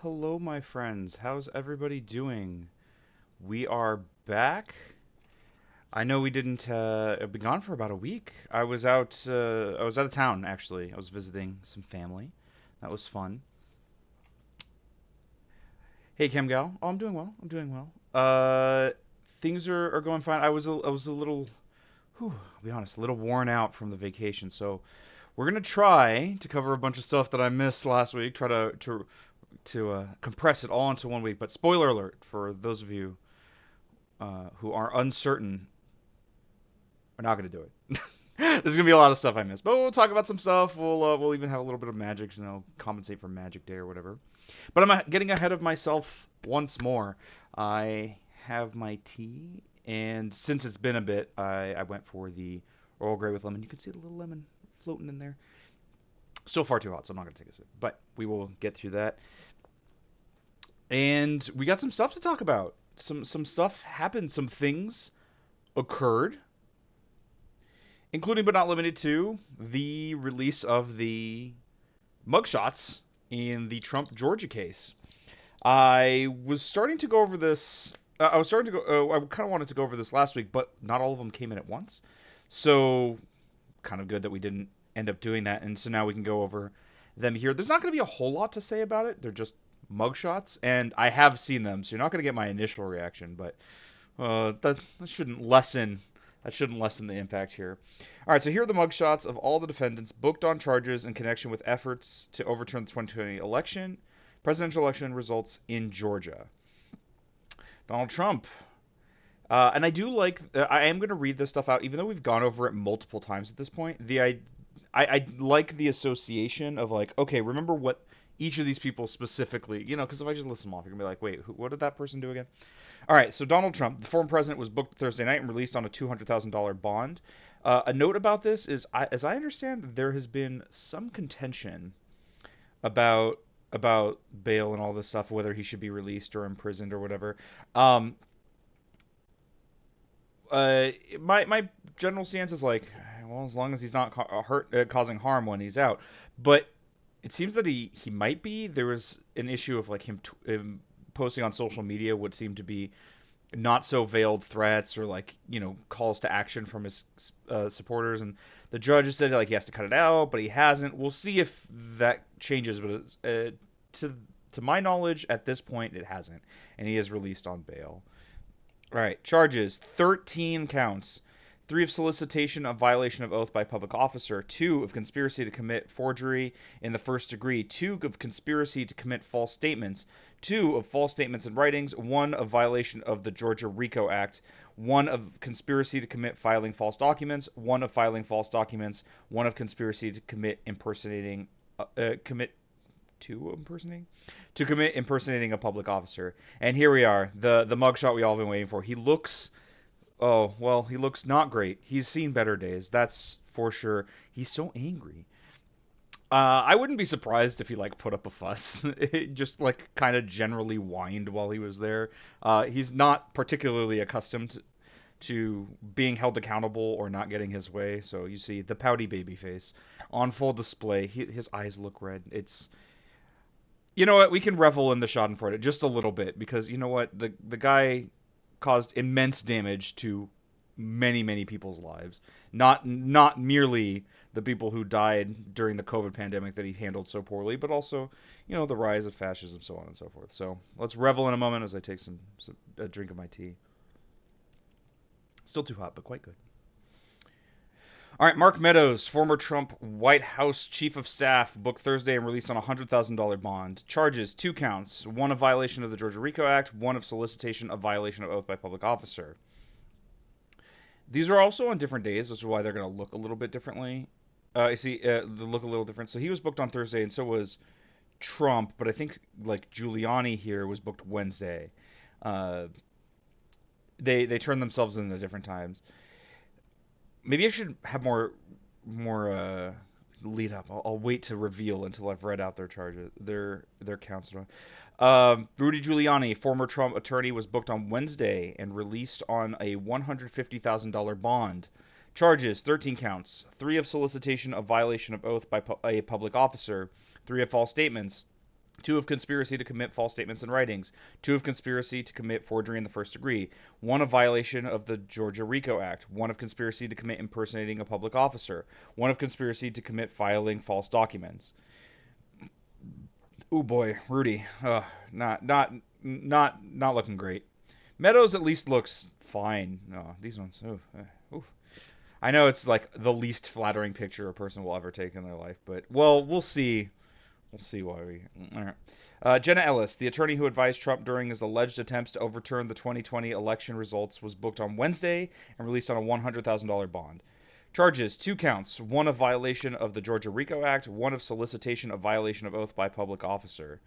hello, my friends. How's everybody doing? We are back. I know we didn't be gone for about a week. I was out of town actually. I was visiting some family. That was fun. Hey, Cam Gal. Oh, I'm doing well. I'm doing well. Things are going fine. I was a little, I'll be honest, a little worn out from the vacation. So we're gonna try to cover a bunch of stuff that I missed last week. Try to compress it all into 1 week. But spoiler alert for those of you who are uncertain, we're not going to do it. There's gonna be a lot of stuff I missed, but we'll talk about some stuff. We'll even have a little bit of magic, compensate for Magic Day or whatever. But I'm getting ahead of myself once more. I have my tea, and since it's been a bit, I went for the Earl Grey with lemon. You can see the little lemon floating in there. Still far too hot, so I'm not gonna take a sip. But we will get through that. And we got some stuff to talk about. Some stuff happened. Some things occurred, including but not limited to the release of the mugshots in the Trump Georgia case. I was starting to go over this. I was starting to go. I kind of wanted to go over this last week, but not all of them came in at once. So kind of good that we didn't end up doing that. And so now we can go over them here. There's not going to be a whole lot to say about it. They're just mugshots, and I have seen them, so you're not going to get my initial reaction. But that shouldn't lessen the impact here. All right, so here are the mugshots of all the defendants booked on charges in connection with efforts to overturn the 2020 presidential election results in Georgia. Donald Trump. And I do like. I am going to read this stuff out, even though we've gone over it multiple times at this point. I like the association of like, okay, remember what each of these people specifically, because if I just list them off, you're gonna be like, wait, what did that person do again? All right, so Donald Trump, the former president, was booked Thursday night and released on a $200,000 bond. A note about this is, as I understand, there has been some contention about bail and all this stuff, whether he should be released or imprisoned or whatever. Um, my general stance is like, well, as long as he's not causing harm when he's out. But it seems that he might be. There was an issue of like him posting on social media what seemed to be not so veiled threats or like calls to action from his supporters, and the judge said like he has to cut it out, but he hasn't. We'll see if that changes, but to my knowledge at this point it hasn't, and he is released on bail. All right, charges: 13 counts. 3 of solicitation of violation of oath by public officer, 2 of conspiracy to commit forgery in the first degree, 2 of conspiracy to commit false statements, 2 of false statements in writings, 1 of violation of the Georgia RICO Act, 1 of conspiracy to commit filing false documents, 1 of filing false documents, 1 of conspiracy to commit impersonating impersonating a public officer. And here we are, the mugshot we all been waiting for. He looks Oh, well, he looks not great. He's seen better days, that's for sure. He's so angry. I wouldn't be surprised if he like put up a fuss, just like kind of generally whined while he was there. He's not particularly accustomed to being held accountable or not getting his way. So you see the pouty baby face on full display. His eyes look red. It's You know what? We can revel in the Schadenfreude just a little bit because you know what? The guy caused immense damage to many people's lives. Not merely the people who died during the COVID pandemic that he handled so poorly, but also the rise of fascism, so on and so forth. So let's revel in a moment as I take a drink of my tea. Still too hot, but quite good. All right, Mark Meadows, former Trump White House chief of staff, booked Thursday and released on a $100,000 bond. Charges: 2 counts, 1 of violation of the Georgia RICO Act, 1 of solicitation of violation of oath by public officer. These are also on different days, which is why they're going to look a little bit differently. You see, they look a little different. So he was booked on Thursday, and so was Trump, but I think like Giuliani here was booked Wednesday. Uh, they turned themselves in at different times. Maybe I should have more lead up. I'll wait to reveal until I've read out their charges, their counts. Rudy Giuliani, former Trump attorney, was booked on Wednesday and released on a $150,000 bond. Charges: 13 counts, 3 of solicitation of violation of oath by a public officer, 3 of false statements, 2 of conspiracy to commit false statements in writings, 2 of conspiracy to commit forgery in the first degree, 1 of violation of the Georgia RICO Act, 1 of conspiracy to commit impersonating a public officer, 1 of conspiracy to commit filing false documents. Oh boy, Rudy, not looking great. Meadows at least looks fine. Oh, these ones, oof. I know it's like the least flattering picture a person will ever take in their life, but well, we'll see. We'll see why we. All right. Jenna Ellis, the attorney who advised Trump during his alleged attempts to overturn the 2020 election results, was booked on Wednesday and released on a $100,000 bond. Charges: 2 counts, 1 of violation of the Georgia RICO Act, 1 of solicitation of violation of oath by public officer.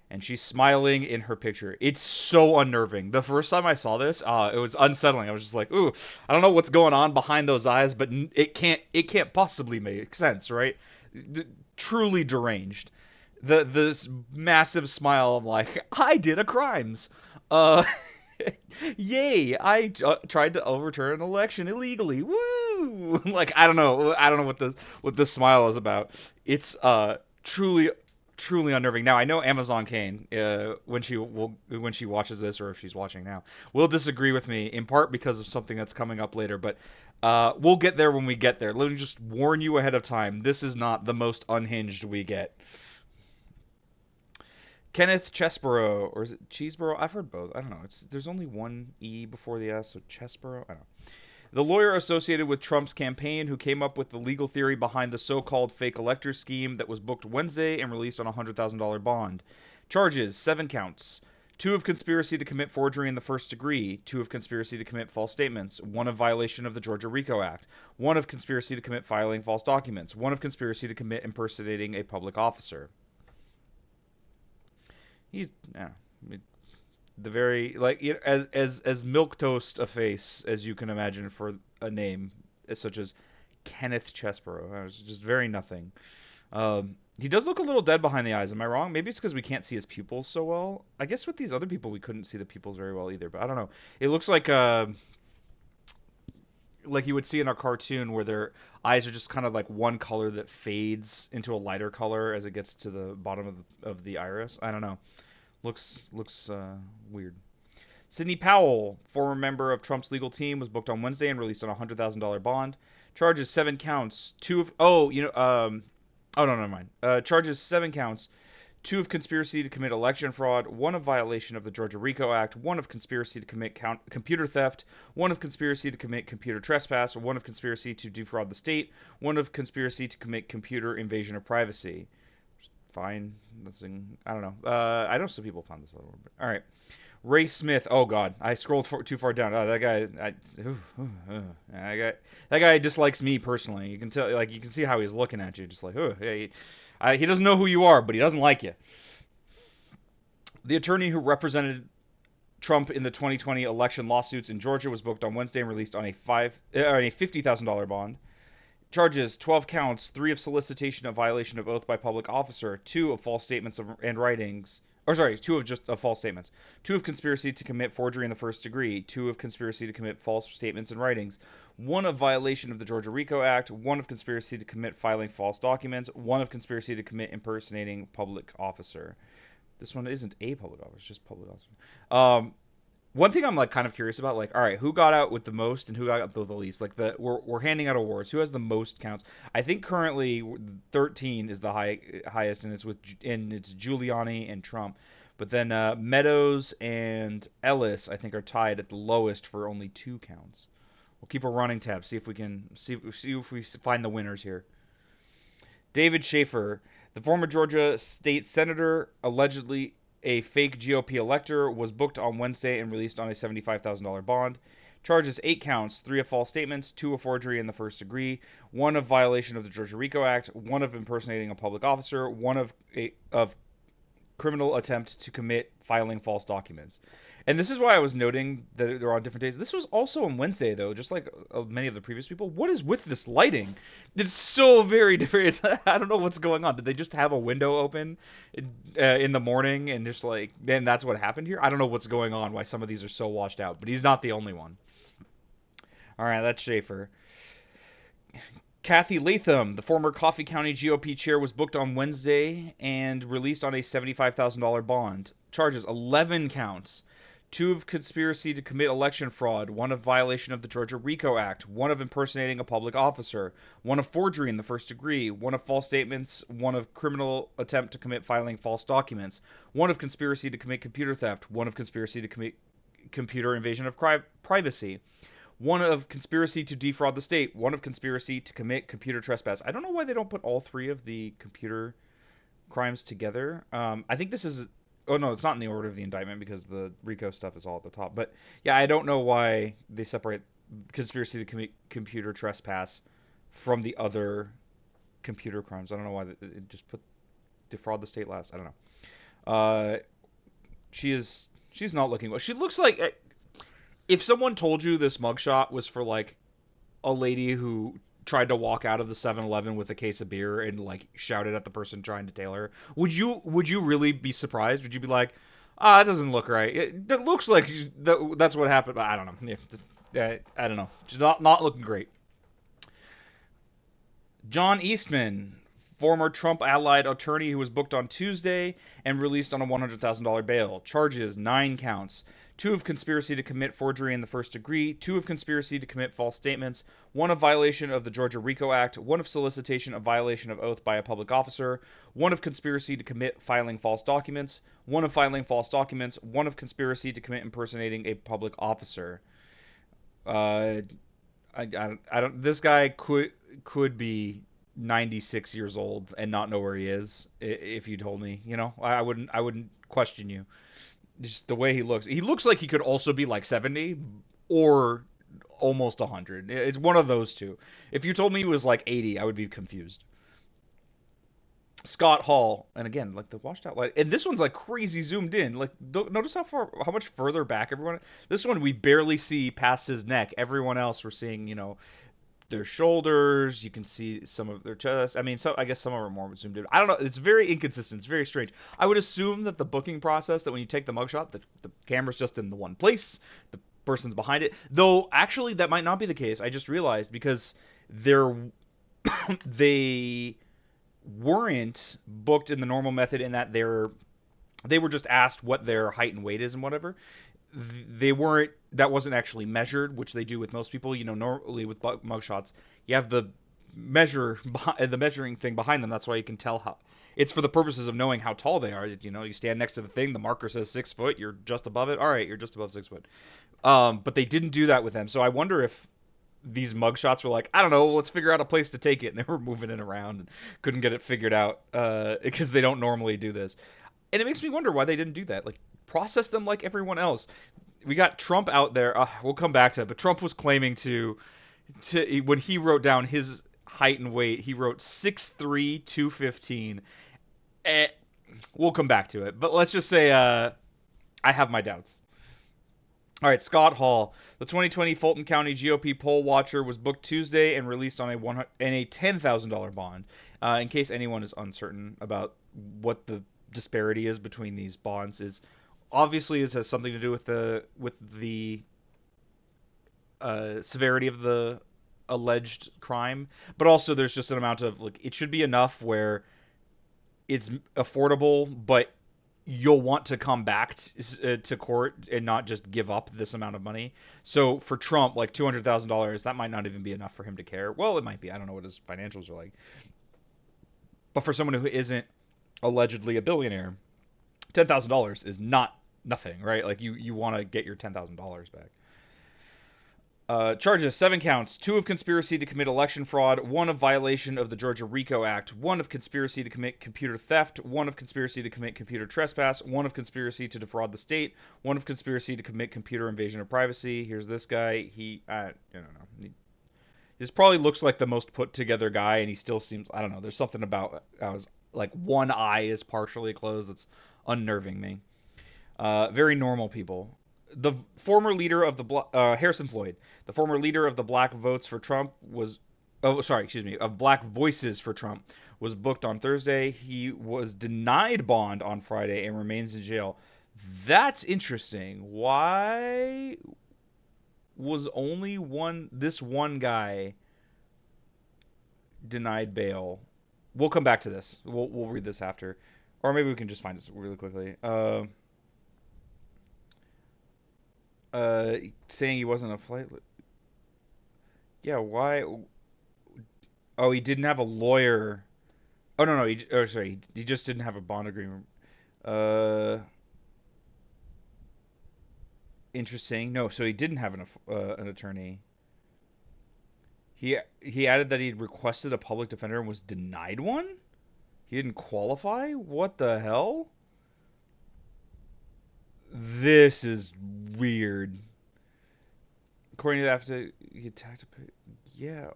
And she's smiling in her picture. It's so unnerving. The first time I saw this, it was unsettling. I was just like, ooh, I don't know what's going on behind those eyes, but it can't possibly make sense, right? Truly deranged. This massive smile. I'm like, I did a crimes. Uh, Yay! I tried to overturn an election illegally. Woo! Like I don't know what this smile is about. It's truly unnerving. Now I know Amazon Kane, when she watches this, or if she's watching now, will disagree with me in part because of something that's coming up later. But we'll get there when we get there. Let me just warn you ahead of time. This is not the most unhinged we get. Kenneth Chesebro, or is it Cheeseboro? I've heard both. I don't know. There's only one E before the S, so Chesebro. I don't know. The lawyer associated with Trump's campaign who came up with the legal theory behind the so-called fake elector scheme that was booked Wednesday and released on a $100,000 bond. Charges: 7 counts. 2 of conspiracy to commit forgery in the first degree, 2 of conspiracy to commit false statements, 1 of violation of the Georgia RICO Act, 1 of conspiracy to commit filing false documents, 1 of conspiracy to commit impersonating a public officer. He's the very like as milquetoast a face as you can imagine for a name such as Kenneth Chesebro. It's just very nothing. He does look a little dead behind the eyes. Am I wrong? Maybe it's because we can't see his pupils so well. I guess with these other people we couldn't see the pupils very well either. But I don't know. It looks like you would see in a cartoon where their eyes are just kind of like one color that fades into a lighter color as it gets to the bottom of the iris. I don't know. Looks weird. Sidney Powell, former member of Trump's legal team, was booked on Wednesday and released on a $100,000 bond. Charges: 7 counts. 2 of never mind. Charges: 7 counts. 2 of conspiracy to commit election fraud, 1 of violation of the Georgia RICO Act, 1 of conspiracy to commit computer theft, 1 of conspiracy to commit computer trespass, 1 of conspiracy to defraud the state, 1 of conspiracy to commit computer invasion of privacy. Fine. I don't know. I know some people found this a little bit. All right. Ray Smith. Oh God, I scrolled too far down. Oh, that guy dislikes me personally. You can tell, like you can see how he's looking at you, just like, oh, hey, he doesn't know who you are, but he doesn't like you. The attorney who represented Trump in the 2020 election lawsuits in Georgia was booked on Wednesday and released on a $50,000 bond. Charges: 12 counts, 3 of solicitation of violation of oath by public officer, 2 of false statements and writings. 2 of just false statements. 2 of conspiracy to commit forgery in the first degree. 2 of conspiracy to commit false statements and writings. 1 of violation of the Georgia RICO Act. 1 of conspiracy to commit filing false documents. 1 of conspiracy to commit impersonating public officer. This one isn't a public officer, it's just public officer. One thing I'm like kind of curious about, like, all right, who got out with the most and who got out with the least? Like, we're handing out awards. Who has the most counts? I think currently 13 is the highest, and it's Giuliani and Trump. But then Meadows and Ellis, I think, are tied at the lowest for only 2 counts. We'll keep a running tab, see if we find the winners here. David Schaefer, the former Georgia state senator, allegedly a fake GOP elector, was booked on Wednesday and released on a $75,000 bond. Charges: 8 counts, 3 of false statements, 2 of forgery in the first degree, 1 of violation of the Georgia RICO Act, 1 of impersonating a public officer, 1 of criminal attempt to commit filing false documents. And this is why I was noting that they're on different days. This was also on Wednesday, though, just like many of the previous people. What is with this lighting? It's so very different. I don't know what's going on. Did they just have a window open in the morning and just like, then that's what happened here? I don't know what's going on, why some of these are so washed out, but he's not the only one. All right, that's Schaefer. Kathy Latham, the former Coffee County GOP chair, was booked on Wednesday and released on a $75,000 bond. Charges 11 counts. 2 of conspiracy to commit election fraud, 1 of violation of the Georgia RICO Act, 1 of impersonating a public officer, 1 of forgery in the first degree, 1 of false statements, 1 of criminal attempt to commit filing false documents, 1 of conspiracy to commit computer theft, 1 of conspiracy to commit computer invasion of privacy, 1 of conspiracy to defraud the state, 1 of conspiracy to commit computer trespass. I don't know why they don't put all 3 of the computer crimes together. I think this is. Oh no, it's not in the order of the indictment because the RICO stuff is all at the top. But yeah, I don't know why they separate conspiracy to commit computer trespass from the other computer crimes. I don't know why they just put defraud the state last. I don't know. She's not looking well. She looks like if someone told you this mugshot was for like a lady who tried to walk out of the 7-Eleven with a case of beer and like shouted at the person trying to tail her, would you really be surprised? Would you be like, it doesn't look right. It looks like that's what happened, but I don't know. I don't know. She's not looking great. John Eastman, former Trump allied attorney who was booked on Tuesday and released on a $100,000 bail. Charges 9 counts. 2 of conspiracy to commit forgery in the first degree, 2 of conspiracy to commit false statements, 1 of violation of the Georgia RICO Act, 1 of solicitation of violation of oath by a public officer, 1 of conspiracy to commit filing false documents, 1 of filing false documents, 1 of conspiracy to commit impersonating a public officer. I don't. This guy could be 96 years old and not know where he is. If you told me, I wouldn't question you. Just the way he looks. He looks like he could also be like 70 or almost 100. It's one of those two. If you told me he was like 80, I would be confused. Scott Hall, and again, like the washed out light, and this one's like crazy zoomed in. Like, notice how much further back everyone. This one we barely see past his neck. Everyone else we're seeing, their shoulders. You can see some of their chest. I mean, I guess some of them are more zoomed in. I don't know. It's very inconsistent. It's very strange. I would assume that the booking process, that when you take the mugshot, the camera's just in the one place. The person's behind it. Though, actually, that might not be the case. I just realized because they weren't booked in the normal method in that they were just asked what their height and weight is and whatever. That wasn't actually measured, which they do with most people. Normally with mugshots, you have the measuring thing behind them. That's why you can tell how. It's for the purposes of knowing how tall they are. You stand next to the thing, the marker says 6 foot, you're just above it. All right, you're just above 6 foot. But they didn't do that with them. So I wonder if these mugshots were like, I don't know, let's figure out a place to take it, and they were moving it around and couldn't get it figured out because they don't normally do this. And it makes me wonder why they didn't do that. Like, process them like everyone else. We got Trump out there. We'll come back to it, but Trump was claiming to when he wrote down his height and weight, he wrote 6'3", 215. We'll come back to it, but let's just say I have my doubts. All right, Scott Hall, the 2020 Fulton County GOP poll watcher, was booked Tuesday and released on a $10,000 bond. In case anyone is uncertain about what the disparity is between these bonds, is obviously this has something to do with the severity of the alleged crime, but also there's just an amount of it should be enough where it's affordable, but you'll want to come back to court and not just give up this amount of money. So for Trump, like $200,000, that might not even be enough for him to care. Well, it might be. I don't know what his financials are like. But for someone who isn't allegedly a billionaire, $10,000 is not nothing, right? Like you want to get your $10,000 back. Charges, 7 counts, 2 of conspiracy to commit election fraud, 1 of violation of the Georgia RICO Act, 1 of conspiracy to commit computer theft, 1 of conspiracy to commit computer trespass, 1 of conspiracy to defraud the state, 1 of conspiracy to commit computer invasion of privacy. Here's this guy. I don't know. This probably looks like the most put together guy, and he still seems, I don't know, there's something about, like one eye is partially closed that's unnerving me. Very normal people. The former leader of the Harrison Floyd, the former leader of the Black Votes for Trump of Black Voices for Trump, was booked on Thursday. He was denied bond on Friday and remains in jail. That's interesting. Why was only this one guy denied bail. We'll come back to this. We'll read this after, or maybe we can just find this really quickly. Saying he wasn't a flight. Yeah, why? Oh, he didn't have a lawyer. Oh no, no. Sorry, he just didn't have a bond agreement. Uh, Interesting. No, so he didn't have an attorney. He added that he'd requested a public defender and was denied one. He didn't qualify. What the hell? This is weird. According to the affidavit, he attacked a. Yeah.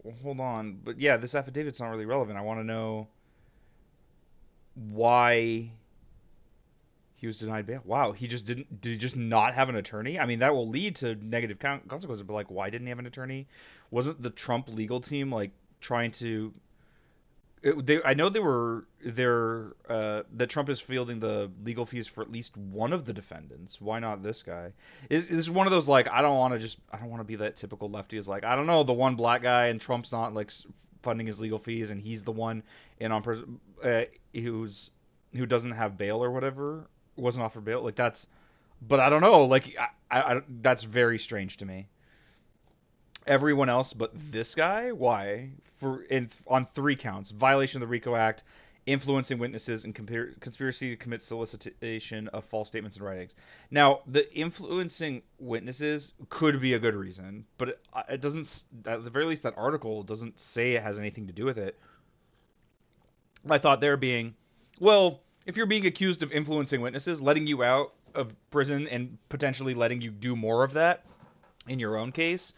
Well, hold on, but yeah, this affidavit's not really relevant. I want to know why he was denied bail. Wow, he just didn't. Did he just not have an attorney? I mean, that will lead to negative consequences. But like, why didn't he have an attorney? Wasn't the Trump legal team like trying to? I know that Trump is fielding the legal fees for at least one of the defendants. Why not this guy? Is one of those like I don't want to be that typical lefty. Is like I don't know the one black guy and Trump's not like funding his legal fees and he's the one in on who doesn't have bail or whatever, wasn't offered bail. Like that's, but I don't know. Like that's very strange to me. Everyone else but this guy? Why? On 3 counts: violation of the RICO Act, influencing witnesses, and conspiracy to commit solicitation of false statements and writings. Now, the influencing witnesses could be a good reason, but it doesn't. At the very least, that article doesn't say it has anything to do with it. My thought there being, well, if you're being accused of influencing witnesses, letting you out of prison and potentially letting you do more of that in your own case,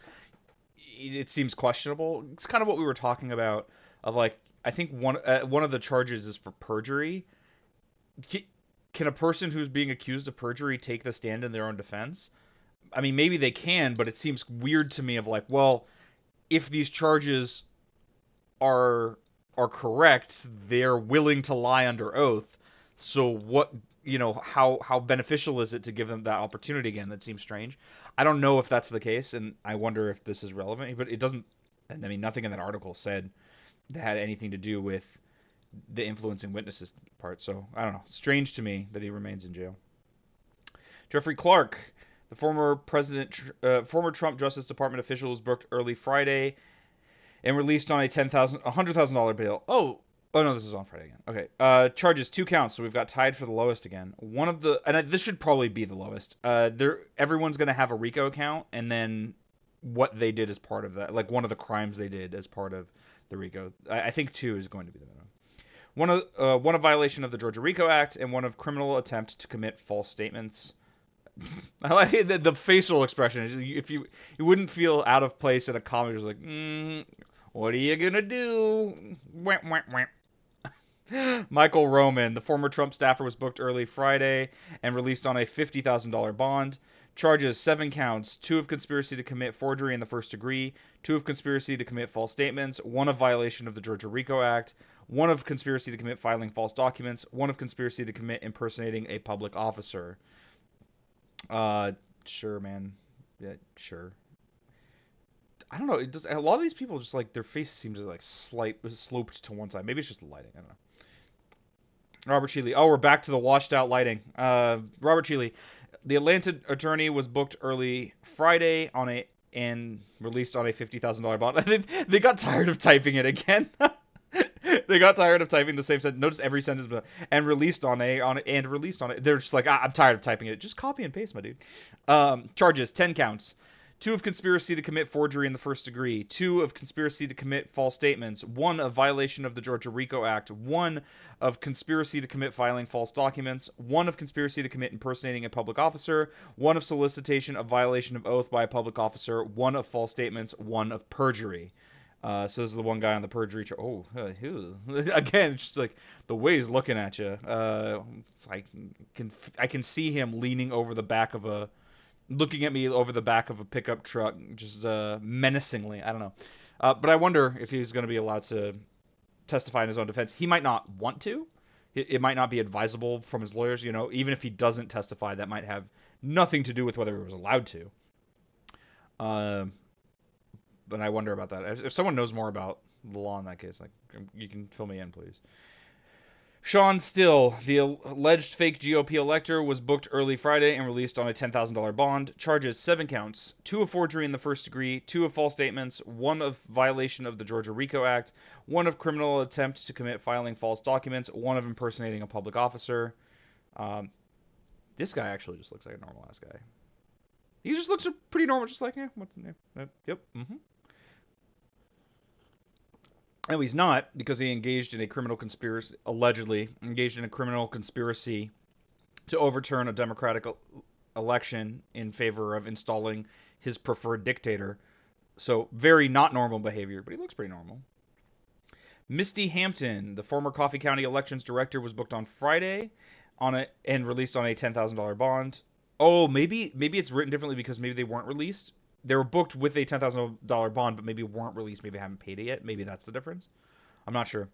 it seems questionable. It's kind of what we were talking about of like I think one of the charges is for perjury. Can a person who's being accused of perjury take the stand in their own defense? I mean, maybe they can, but it seems weird to me of like, well, if these charges are correct, they're willing to lie under oath. So what, how beneficial is it to give them that opportunity again? That seems strange. I don't know if that's the case, and I wonder if this is relevant. But it doesn't. I mean, nothing in that article said that had anything to do with the influencing witnesses part. So I don't know. Strange to me that he remains in jail. Jeffrey Clark, the former Trump Justice Department official, was booked early Friday and released on a $100,000 bail. Oh no, this is on Friday again. Okay. Charges 2 counts, so we've got tied for the lowest again. This should probably be the lowest. Everyone's gonna have a RICO account, and then what they did as part of that, like one of the crimes they did as part of the RICO. I think 2 is going to be the minimum. One of violation of the Georgia RICO Act, and one of criminal attempt to commit false statements. I like the facial expression. If you wouldn't feel out of place in a comedy, just like, what are you gonna do? Wah, wah, wah. Michael Roman, the former Trump staffer, was booked early Friday and released on a $50,000 bond. Charges 7 counts: 2 of conspiracy to commit forgery in the first degree, 2 of conspiracy to commit false statements, 1 of violation of the Georgia RICO Act, 1 of conspiracy to commit filing false documents, 1 of conspiracy to commit impersonating a public officer. Sure, man. Yeah, sure. I don't know. A lot of these people just like their face seems like sloped to one side. Maybe it's just the lighting. I don't know. Robert Shealy. Oh, we're back to the washed out lighting. Robert Shealy, the Atlanta attorney, was booked early Friday and released on a $50,000 bond. They got tired of typing it again. They got tired of typing the same sentence. Notice every sentence, and released on it. They're just like, I'm tired of typing it. Just copy and paste, my dude. Charges 10 counts. 2 of conspiracy to commit forgery in the first degree, 2 of conspiracy to commit false statements, 1 of violation of the Georgia RICO Act, 1 of conspiracy to commit filing false documents, 1 of conspiracy to commit impersonating a public officer, 1 of solicitation of violation of oath by a public officer, 1 of false statements, 1 of perjury. So this is the one guy on the perjury. Again, it's just like the way he's looking at you. It's like I can see him leaning over the back of looking at me over the back of a pickup truck, just menacingly. I don't know. But I wonder if he's going to be allowed to testify in his own defense. He might not want to. It might not be advisable from his lawyers. Even if he doesn't testify, that might have nothing to do with whether he was allowed to. But I wonder about that. If someone knows more about the law in that case. Like, you can fill me in, please. Sean Still, the alleged fake GOP elector, was booked early Friday and released on a $10,000 bond. Charges 7 counts: 2 of forgery in the first degree, 2 of false statements, 1 of violation of the Georgia RICO Act, 1 of criminal attempt to commit filing false documents, 1 of impersonating a public officer. This guy actually just looks like a normal ass guy. He just looks pretty normal, just like, what's the name? Yep. No, he's not, because he engaged in a criminal conspiracy, allegedly engaged in a criminal conspiracy to overturn a democratic election in favor of installing his preferred dictator. So very not normal behavior, but he looks pretty normal. Misty Hampton, the former Coffee County elections director, was booked on Friday and released on a $10,000 bond. Oh, maybe it's written differently because maybe they weren't released. They were booked with a $10,000 bond, but maybe weren't released. Maybe haven't paid it yet. Maybe that's the difference. I'm not sure.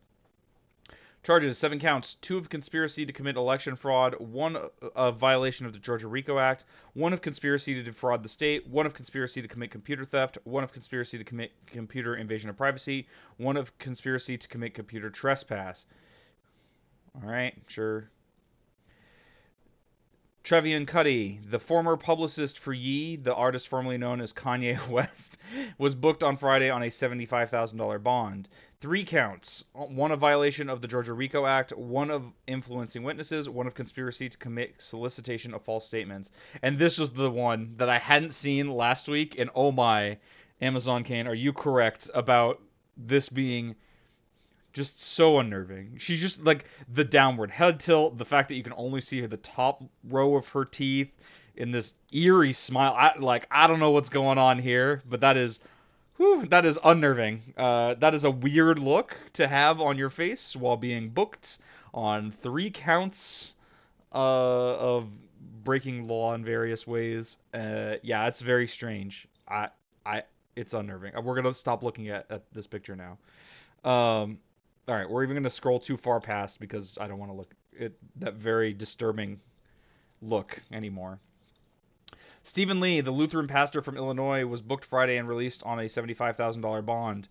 Charges: 7 counts: 2 of conspiracy to commit election fraud, 1 of violation of the Georgia RICO Act, 1 of conspiracy to defraud the state, 1 of conspiracy to commit computer theft, 1 of conspiracy to commit computer invasion of privacy, 1 of conspiracy to commit computer trespass. All right, sure. Trevian Cuddy, the former publicist for Ye, the artist formerly known as Kanye West, was booked on Friday on a $75,000 bond. 3 counts: 1 of violation of the Georgia RICO Act, 1 of influencing witnesses, 1 of conspiracy to commit solicitation of false statements. And this was the one that I hadn't seen last week, and oh my, Amazon Kane, are you correct about this being just so unnerving? She's just like the downward head tilt, the fact that you can only see the top row of her teeth in this eerie smile. I don't know what's going on here, but that is unnerving. That is a weird look to have on your face while being booked on 3 counts of breaking law in various ways. Yeah, it's very strange. It's unnerving. We're gonna stop looking at this picture now. All right, we're even going to scroll too far past because I don't want to look at that very disturbing look anymore. Stephen Lee, the Lutheran pastor from Illinois, was booked Friday and released on a $75,000 bond.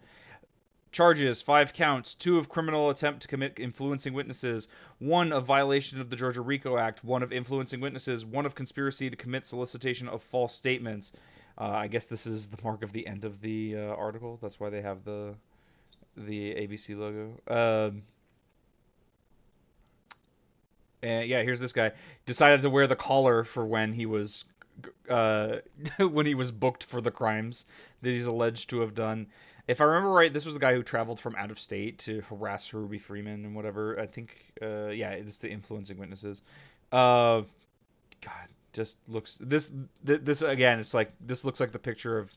Charges: 5 counts: 2 of criminal attempt to commit influencing witnesses, 1 of violation of the Georgia RICO Act, 1 of influencing witnesses, 1 of conspiracy to commit solicitation of false statements. I guess this is the mark of the end of the article. That's why they have the ABC logo. And yeah, here's this guy. Decided to wear the collar for when he was when he was booked for the crimes that he's alleged to have done. If I remember right, this was the guy who traveled from out of state to harass Ruby Freeman and whatever. I think yeah, it's the influencing witnesses. God, just looks this again, it's like this looks like the picture of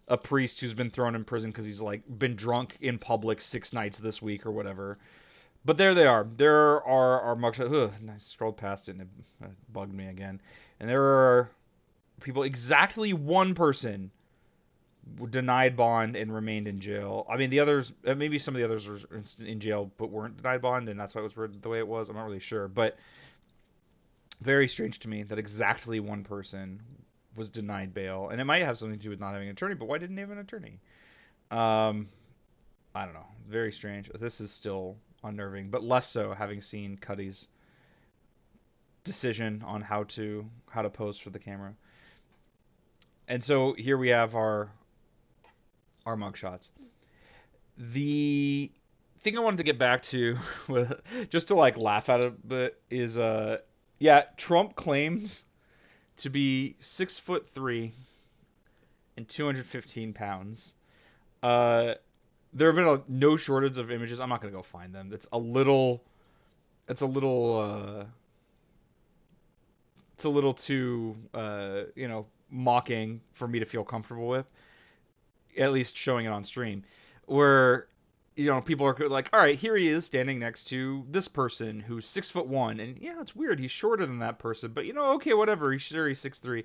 a priest who's been thrown in prison because he's like been drunk in public 6 nights this week or whatever. But there they are. There are our mugshots. I scrolled past it and it bugged me again. And there are people, exactly 1 person denied bond and remained in jail. I mean, the others, maybe some of the others were in jail but weren't denied bond, and that's why it was worded the way it was. I'm not really sure, but very strange to me that exactly 1 person was denied bail, and it might have something to do with not having an attorney, but why didn't he have an attorney? I don't know. Very strange. This is still unnerving, but less so having seen Cuddy's decision on how to pose for the camera. And so here we have our mugshots. The thing I wanted to get back to, just to like laugh at it a bit, is yeah, Trump claims to be 6'3" and 215 pounds. There have been no shortage of images. I'm not gonna go find them. It's a little too mocking for me to feel comfortable with. At least showing it on stream, where people are like, all right, here he is standing next to this person who's 6'1", and yeah, it's weird, he's shorter than that person, but okay, whatever, he's 6'3",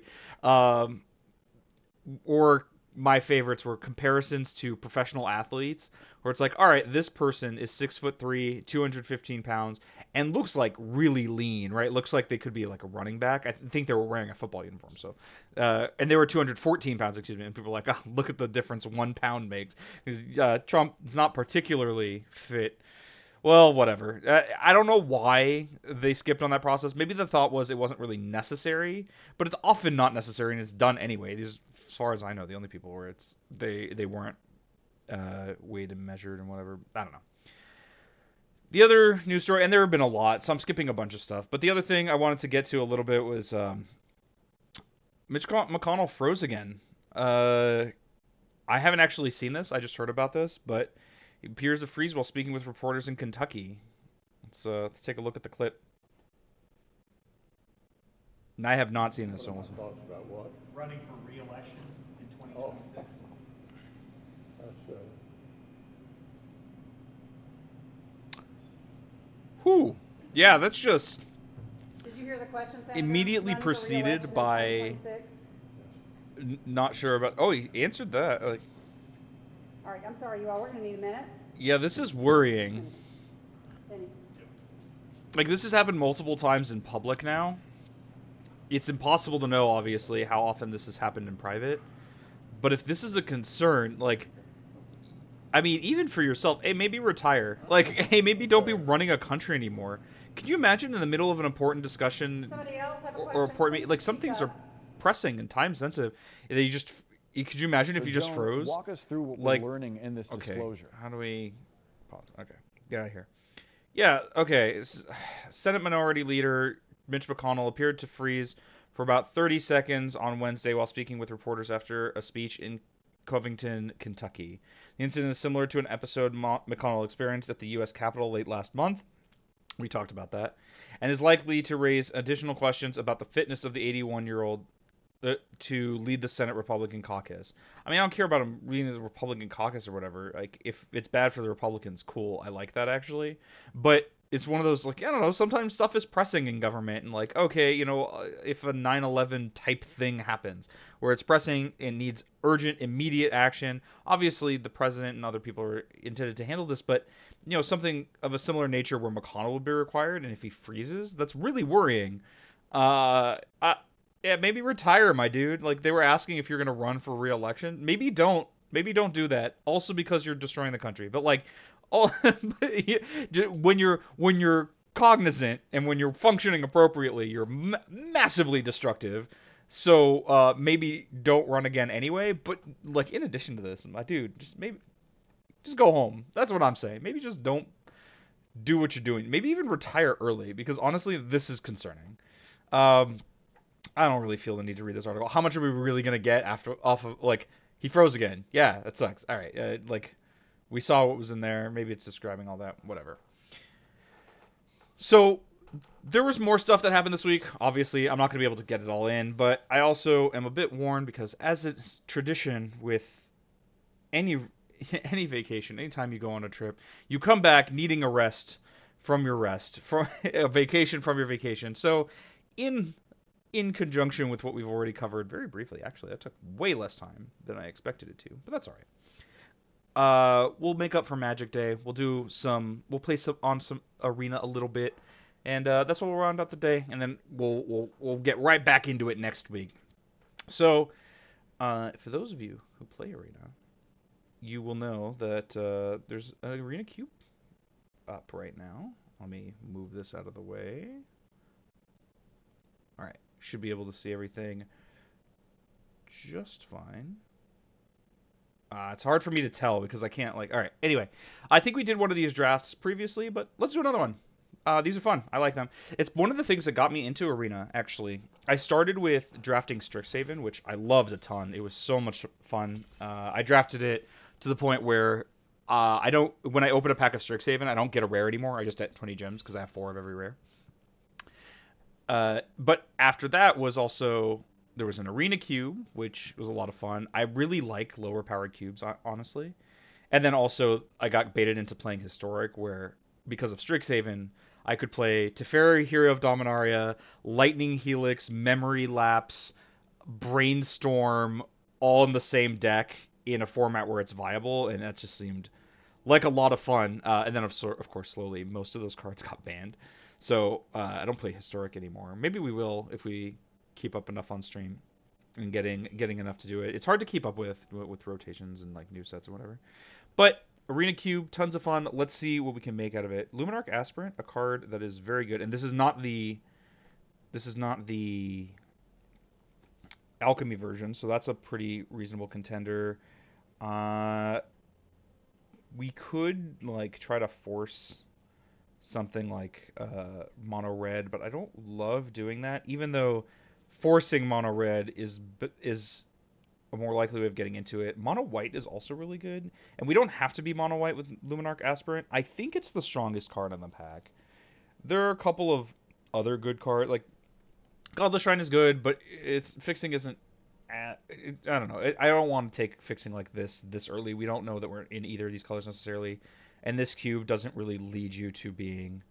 or my favorites were comparisons to professional athletes, where it's like, all right, this person is 6'3", 215 pounds, and looks like really lean, right? Looks like they could be like a running back. I think they were wearing a football uniform, so and they were 214 pounds, excuse me. And people were like, oh, look at the difference 1 pound makes. Because Trump is not particularly fit. Well, whatever. I don't know why they skipped on that process. Maybe the thought was it wasn't really necessary, but it's often not necessary and it's done anyway. These, as far as I know, the only people where they weren't weighed and measured and whatever. I don't know. The other news story, and there have been a lot, so I'm skipping a bunch of stuff. But the other thing I wanted to get to a little bit was Mitch McConnell froze again. I haven't actually seen this. I just heard about this, but he appears to freeze while speaking with reporters in Kentucky. Let's take a look at the clip. And I have not seen this one. Talks about what? Running for re-election in 2026. That's Whew. Yeah, that's just Did you hear the question, Senator? immediately Running for preceded re-election in by 2026? not sure about. Oh, he answered that. Like, All right, I'm sorry, you all. We're going to need a minute. yeah, this is worrying. Benny. Like, this has happened multiple times in public now. It's impossible to know, obviously, how often this has happened in private. But if this is a concern, like, I mean, even for yourself, hey, maybe retire. Like, hey, maybe don't be running a country anymore. Could you imagine in the middle of an important discussion Somebody else have a question? or important Please meeting, like, some speak things up. are pressing and time sensitive. They just, could you imagine if you just Joan, froze? Walk us through what Like, we're learning in this Okay, disclosure. how do we pause? Okay, get out of here. Yeah, okay. Senate Minority Leader Mitch McConnell appeared to freeze for about 30 seconds on Wednesday while speaking with reporters after a speech in Covington, Kentucky. The incident is similar to an episode McConnell experienced at the U.S. Capitol late last month. We talked about that. And is likely to raise additional questions about the fitness of the 81-year-old to lead the Senate Republican caucus. I mean, I don't care about him leading the Republican caucus or whatever. Like, if it's bad for the Republicans, cool. I like that, actually. But it's one of those, like, I don't know, sometimes stuff is pressing in government. And, like, okay, you know, if a 9/11 type thing happens where it's pressing and needs urgent, immediate action, obviously the president and other people are intended to handle this. But, you know, something of a similar nature where McConnell would be required, and if he freezes, that's really worrying. Yeah, maybe retire, my dude. Like, they were asking if you're gonna run for re-election. Maybe don't. Maybe don't do that. Also because you're destroying the country. But like, when you're cognizant and when you're functioning appropriately, you're massively destructive. So maybe don't run again anyway. But like, in addition to this, my dude, just go home. That's what I'm saying. Maybe just don't do what you're doing. Maybe even retire early, because honestly, this is concerning. I don't really feel the need to read this article. How much are we really gonna get off of, like, he froze again? Yeah, that sucks. All right, like, we saw what was in there. Maybe it's describing all that. Whatever. So there was more stuff that happened this week. Obviously, I'm not gonna be able to get it all in, but I also am a bit warned because, as it's tradition with any vacation, anytime you go on a trip, you come back needing a rest from your rest, from a vacation from your vacation. So in conjunction with what we've already covered very briefly, actually, that took way less time than I expected it to, but that's all right. We'll make up for Magic Day. We'll play some Arena a little bit, and that's what we'll round out the day, and then we'll get right back into it next week. So, for those of you who play Arena, you will know that there's an Arena Cube up right now. Let me move this out of the way. All right. Should be able to see everything just fine. It's hard for me to tell because I can't, like, all right. Anyway, I think we did one of these drafts previously, but let's do another one. These are fun. I like them. It's one of the things that got me into Arena, actually. I started with drafting Strixhaven, which I loved a ton. It was so much fun. I drafted it to the point where when I open a pack of Strixhaven, I don't get a rare anymore. I just get 20 gems because I have 4 of every rare. But after that there was an Arena Cube, which was a lot of fun. I really like lower powered cubes, honestly. And then also I got baited into playing Historic, where because of Strixhaven, I could play Teferi, Hero of Dominaria, Lightning Helix, Memory Lapse, Brainstorm, all in the same deck in a format where it's viable, and that just seemed like a lot of fun. And then of course slowly most of those cards got banned. So I don't play Historic anymore. Maybe we will if we keep up enough on stream and getting enough to do it. It's hard to keep up with rotations and like new sets and whatever. But Arena Cube, tons of fun. Let's see what we can make out of it. Luminarch Aspirant, a card that is very good, and this is not the Alchemy version, so that's a pretty reasonable contender. We could like try to force something like mono red, but I don't love doing that. Even though forcing mono red is a more likely way of getting into it. Mono white is also really good, and we don't have to be mono white with Luminarch Aspirant. I think it's the strongest card in the pack. There are a couple of other good cards, like Godless Shrine is good, but its fixing isn't. I don't know. I don't want to take fixing like this early. We don't know that we're in either of these colors necessarily, and this cube doesn't really lead you to being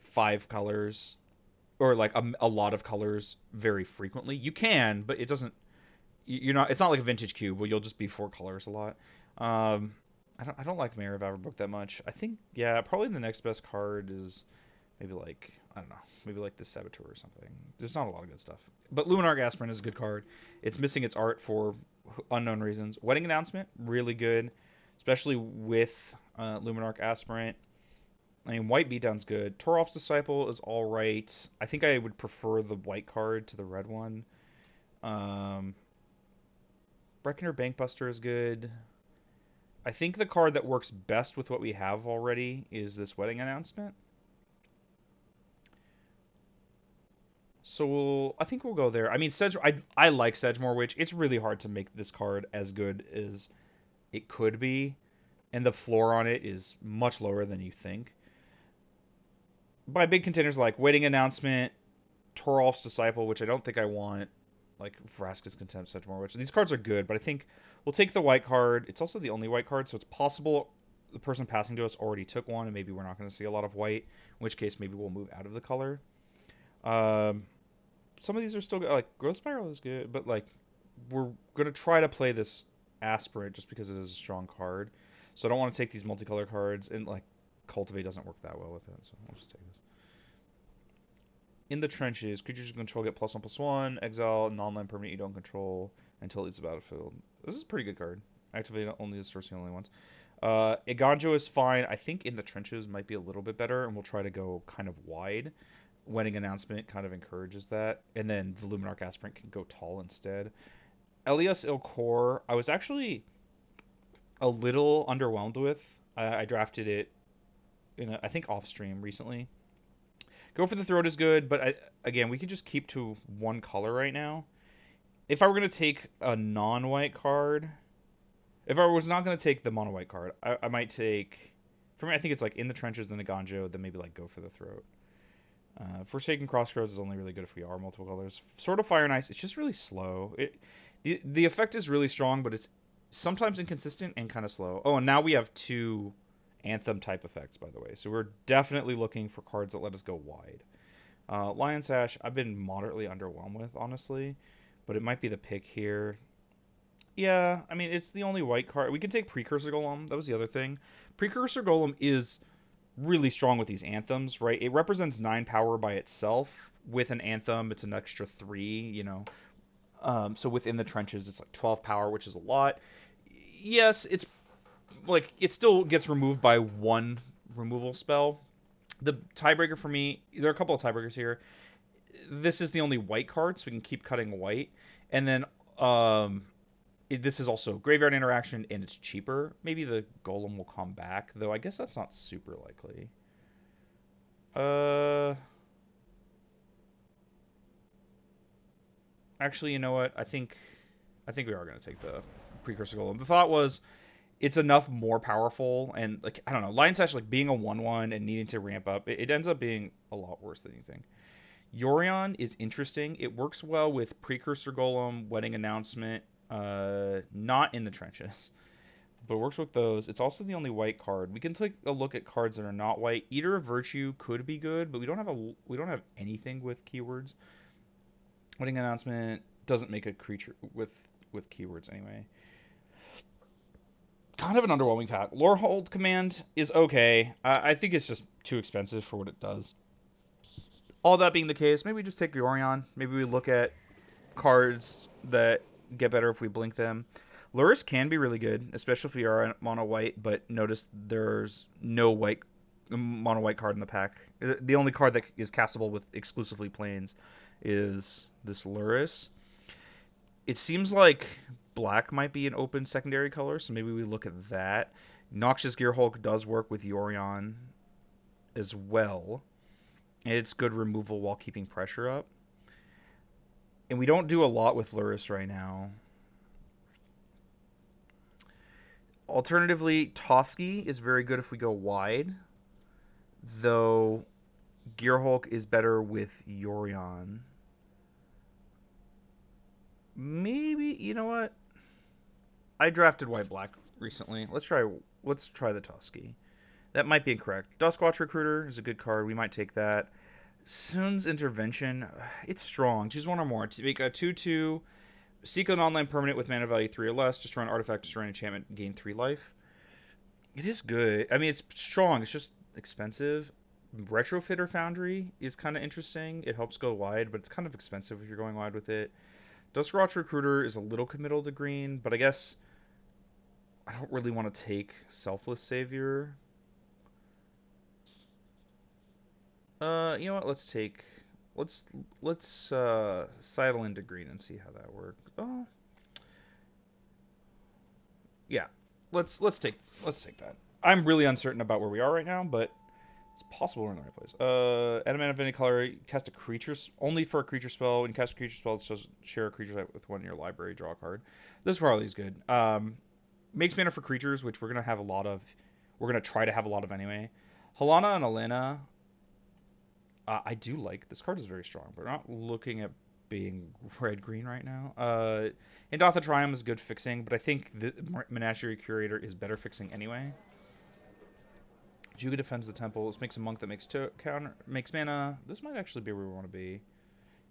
5 colors or like a lot of colors very frequently. You can, but it doesn't. You're not. It's not like a vintage cube where you'll just be 4 colors a lot. I don't like Mayor of Averbrook that much. I think probably the next best card is maybe like I don't know, maybe like the Saboteur or something. There's not a lot of good stuff. But Luminarch Aspirant is a good card. It's missing its art for unknown reasons. Wedding Announcement, really good, especially with Luminarch Aspirant. I mean, White Beatdown's good. Toralf's Disciple is all right. I think I would prefer the white card to the red one. Reckoner Bankbuster is good. I think the card that works best with what we have already is this Wedding Announcement. So I think we'll go there. I mean, I like Sedgemoor Witch. It's really hard to make this card as good as it could be, and the floor on it is much lower than you think. By big contenders like Wedding Announcement, Toralf's Disciple, which I don't think I want, like Vraska's Contempt, Sedgemoor Witch. These cards are good, but I think we'll take the white card. It's also the only white card, so it's possible the person passing to us already took one, and maybe we're not going to see a lot of white, in which case maybe we'll move out of the color. Some of these are still good. Like Growth Spiral is good, but like we're gonna try to play this Aspirant just because it is a strong card. So I don't want to take these multicolor cards, and like Cultivate doesn't work that well with it. So I'll just take this. In the Trenches, creatures you control get +1/+1. Exile non-land permanent you don't control until it leaves the battlefield. This is a pretty good card. Activate only the source the only ones. Iganjo is fine. I think In the Trenches might be a little bit better, and we'll try to go kind of wide. Wedding Announcement kind of encourages that, and then the Luminarch Aspirant can go tall instead. Elias Il-Kor, I was actually a little underwhelmed with. I drafted it I think off stream recently. Go for the Throat is good, but again, we can just keep to one color right now. If I were going to take a non-white card, if I was not going to take the mono-white card, I might take, for me, I think it's like In the Trenches, then the Iganjo, then maybe like Go for the Throat. Forsaken Crossroads is only really good if we are multiple colors. Sword of Fire and Ice, it's just really slow. The effect is really strong, but it's sometimes inconsistent and kind of slow. Oh, and now we have 2 Anthem type effects, by the way. So we're definitely looking for cards that let us go wide. Lion Sash, I've been moderately underwhelmed with, honestly, but it might be the pick here. Yeah, I mean, it's the only white card. We can take Precursor Golem. That was the other thing. Precursor Golem is really strong with these anthems, right? It represents 9 power by itself. With an anthem, it's an extra 3, So within the Trenches, it's like 12 power, which is a lot. Yes, it's like it still gets removed by 1 removal spell. The tiebreaker for me, there are a couple of tiebreakers here. This is the only white card, so we can keep cutting white. And then this is also graveyard interaction, and it's cheaper. Maybe the Golem will come back, though I guess that's not super likely. Actually, you know what? I think we are going to take the Precursor Golem. The thought was it's enough more powerful, and like I don't know, Lion Sash like being a 1/1 and needing to ramp up, it ends up being a lot worse than you think. Yorion is interesting. It works well with Precursor Golem, Wedding Announcement, not In the Trenches, but works with those. It's also the only white card. We can take a look at cards that are not white. Eater of Virtue could be good, but we don't have anything with keywords. Wedding Announcement doesn't make a creature with with keywords anyway. Kind of an underwhelming pack. Lorehold Command is okay. I think it's just too expensive for what it does. All that being the case, maybe we just take Yorion. Maybe we look at cards that get better if we blink them. Lurrus can be really good, especially if we are mono white, but notice there's no mono white card in the pack. The only card that is castable with exclusively planes is this Lurrus. It seems like black might be an open secondary color, so maybe we look at that. Noxious Gearhulk does work with Yorion as well. And it's good removal while keeping pressure up. And we don't do a lot with Lurrus right now. Alternatively, Toski is very good if we go wide. Though Gearhulk is better with Yorion. Maybe, you know what? I drafted white-black recently. Let's try the Toski. That might be incorrect. Duskwatch Recruiter is a good card. We might take that. Sun's Intervention, it's strong. Choose one or more. To make a 2/2, seek an online permanent with mana value 3 or less. Destroy an artifact, destroy an enchantment, gain 3 life. It is good. I mean, it's strong. It's just expensive. Retrofitter Foundry is kind of interesting. It helps go wide, but it's kind of expensive if you're going wide with it. Duskwatch Recruiter is a little committal to green, but I guess I don't really want to take Selfless Savior. You know what? Let's sidle into green and see how that works. Oh, yeah. Let's take that. I'm really uncertain about where we are right now, but it's possible we're in the right place. Adamant of any color, cast a creature only for a creature spell. When you cast a creature spell, it says share a creature type with one in your library. Draw a card. This probably is good. Makes mana for creatures, which we're gonna have a lot of. We're gonna try to have a lot of anyway. Halana and Elena. I do like this card is very strong, but we're not looking at being red-green right now. Indatha Triumph is good fixing, but I think the Menagerie Curator is better fixing anyway. Juga defends the temple. This makes a monk that makes mana. This might actually be where we want to be.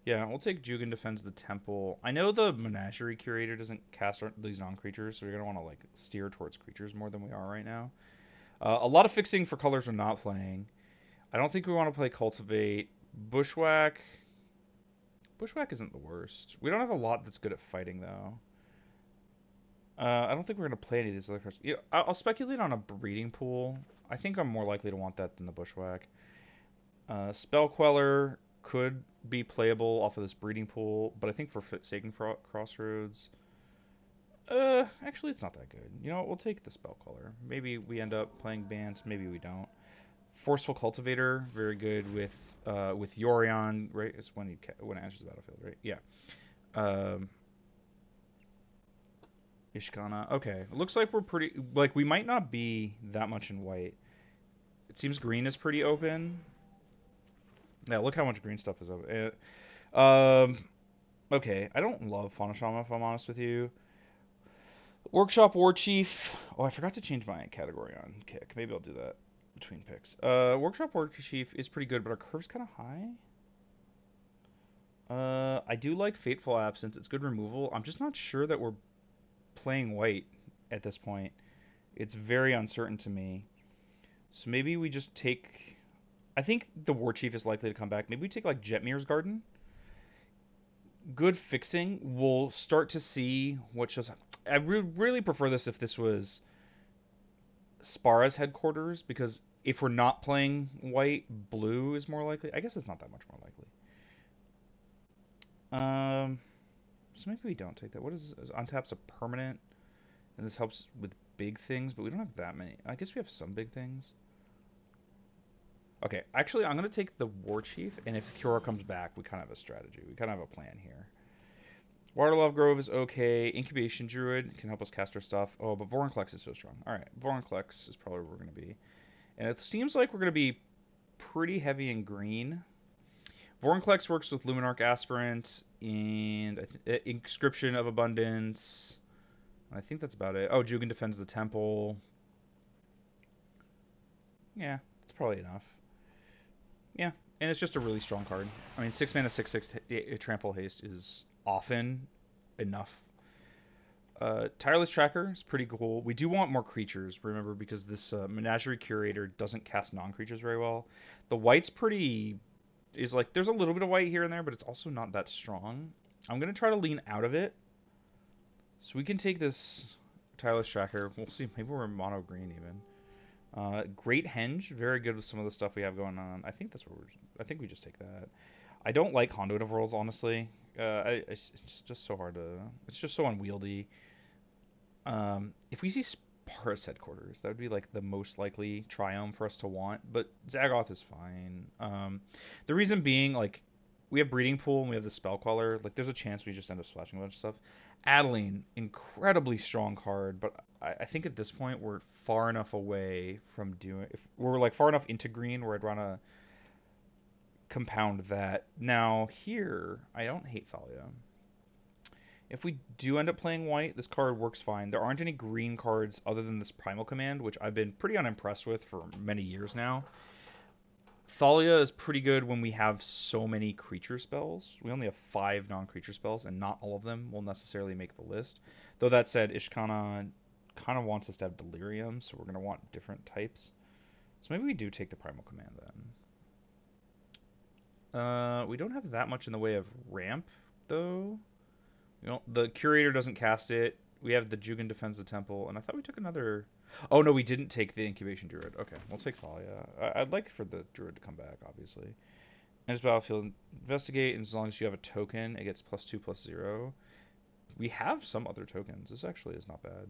Yeah, we'll take Jugan defends the temple. I know the Menagerie Curator doesn't cast these non-creatures, so we're gonna want to like steer towards creatures more than we are right now. A lot of fixing for colors we're not playing. I don't think we want to play Cultivate. Bushwhack. Bushwhack isn't the worst. We don't have a lot that's good at fighting, though. I don't think we're going to play any of these other cards. Yeah, I'll speculate on a Breeding Pool. I think I'm more likely to want that than the Bushwhack. Spell Queller could be playable off of this Breeding Pool, but I think for Forsaken Crossroads... actually, it's not that good. You know what? We'll take the Spell Queller. Maybe we end up playing Bance. Maybe we don't. Forceful Cultivator, very good with Yorion, right? It's when it enters the battlefield, right? Yeah. Ishkana. Okay, it looks like we're pretty we might not be that much in white. It seems green is pretty open. Yeah, look how much green stuff is open. Okay, I don't love Fauna Shaman if I'm honest with you. Workshop War Chief. Oh, I forgot to change my category on kick. Maybe I'll do that between picks. Workshop War Chief is pretty good, but our curve's kind of high. I do like Fateful Absence. It's good removal. I'm just not sure that we're playing white at this point. It's very uncertain to me. So maybe we just take... I think the War Chief is likely to come back. Maybe we take like Jetmir's Garden. Good fixing. We'll start to see what shows up. I really prefer this if this was Spara's headquarters, because if we're not playing white, blue is more likely. I guess it's not that much more likely. So maybe we don't take that. What is this? Untap's a permanent, and this helps with big things, but we don't have that many. I guess we have some big things. Okay, actually, I'm going to take the War Chief, and if Kiora comes back, we kind of have a strategy. We kind of have a plan here. Waterlove Grove is okay. Incubation Druid can help us cast our stuff. Oh, but Vorinclex is so strong. Alright, Vorinclex is probably where we're going to be. And it seems like we're going to be pretty heavy in green. Vorinclex works with Luminarch Aspirant and Inscription of Abundance. I think that's about it. Oh, Jugan defends the temple. Yeah, that's probably enough. Yeah, and it's just a really strong card. I mean, 6 mana, 6/6 Trample Haste is often enough Tireless Tracker is pretty cool. We do want more creatures, remember, because this Menagerie Curator doesn't cast non-creatures very well. The white's pretty... is like, there's a little bit of white here and there, but it's also not that strong. I'm going to try to lean out of it. So we can take this Tireless Tracker. We'll see. Maybe we're mono green even. Great Henge, very good with some of the stuff we have going on. I think that's what I think we just take that. I don't like Conduit of Worlds, honestly. It's just so hard to... It's just so unwieldy. If we see Sparus Headquarters, that would be like the most likely Triumph for us to want, but Zagoth is fine. The reason being, like, we have Breeding Pool and we have the Spell Queller. Like, there's a chance we just end up splashing a bunch of stuff. Adeline, incredibly strong card, but I think at this point we're far enough away from doing... If we're like far enough into green where I'd want to compound that. Now here, I don't hate Thalia. If we do end up playing white, this card works fine. There aren't any green cards other than this Primal Command, which I've been pretty unimpressed with for many years now. Thalia is pretty good when we have so many creature spells. We only have 5 non-creature spells, and not all of them will necessarily make the list. Though that said, Ishkana kind of wants us to have Delirium, so we're going to want different types. So maybe we do take the Primal Command then. We don't have that much in the way of ramp, though. You know, the Curator doesn't cast it. We have the Jugan defends the temple, and I thought we took another... Oh, no, we didn't take the Incubation Druid. Okay, we'll take Thalia. I'd like for the Druid to come back, obviously. Enters battlefield, investigate, and as long as you have a token, it gets +2/+0. We have some other tokens. This actually is not bad.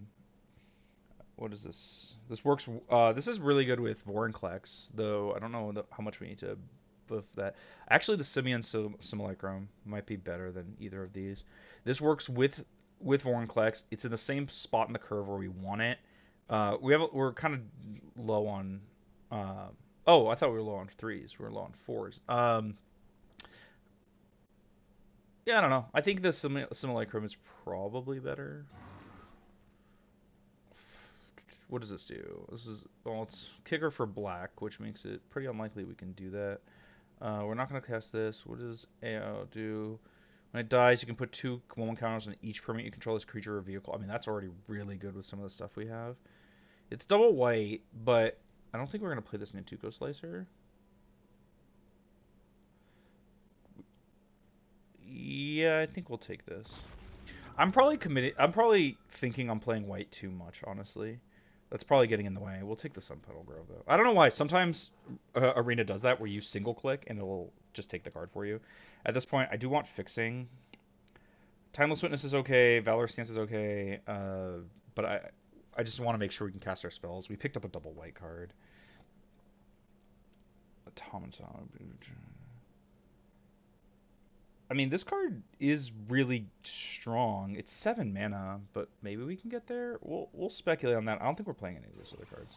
What is this? This works... this is really good with Vorinclex, though I don't know how much we need to buff that. Actually, the Simeon Simulacrum might be better than either of these. This works with Vorinclex. It's in the same spot in the curve where we want it. We're kind of low on... oh, I thought we were low on 3s. We're low on 4s. Yeah, I don't know. I think the Simulacrum is probably better. What does this do? This is... Well, it's kicker for black, which makes it pretty unlikely we can do that. We're not going to cast this. What does AO do? When it dies, you can put 2 1/1 counters on each permanent you control as creature or vehicle. I mean, that's already really good with some of the stuff we have. It's double white, but I don't think we're going to play this Nintuko Slicer. Yeah, I think we'll take this. I'm probably thinking I'm playing white too much, honestly. That's probably getting in the way. We'll take the Sun Petal Grove, though. I don't know why. Sometimes Arena does that, where you single-click, and it'll just take the card for you. At this point, I do want Fixing. Timeless Witness is okay. Valor Stance is okay. But I just want to make sure we can cast our spells. We picked up a double white card. Automaton. I mean, this card is really strong. It's 7 mana, but maybe we can get there. We'll speculate on that. I don't think we're playing any of these other cards.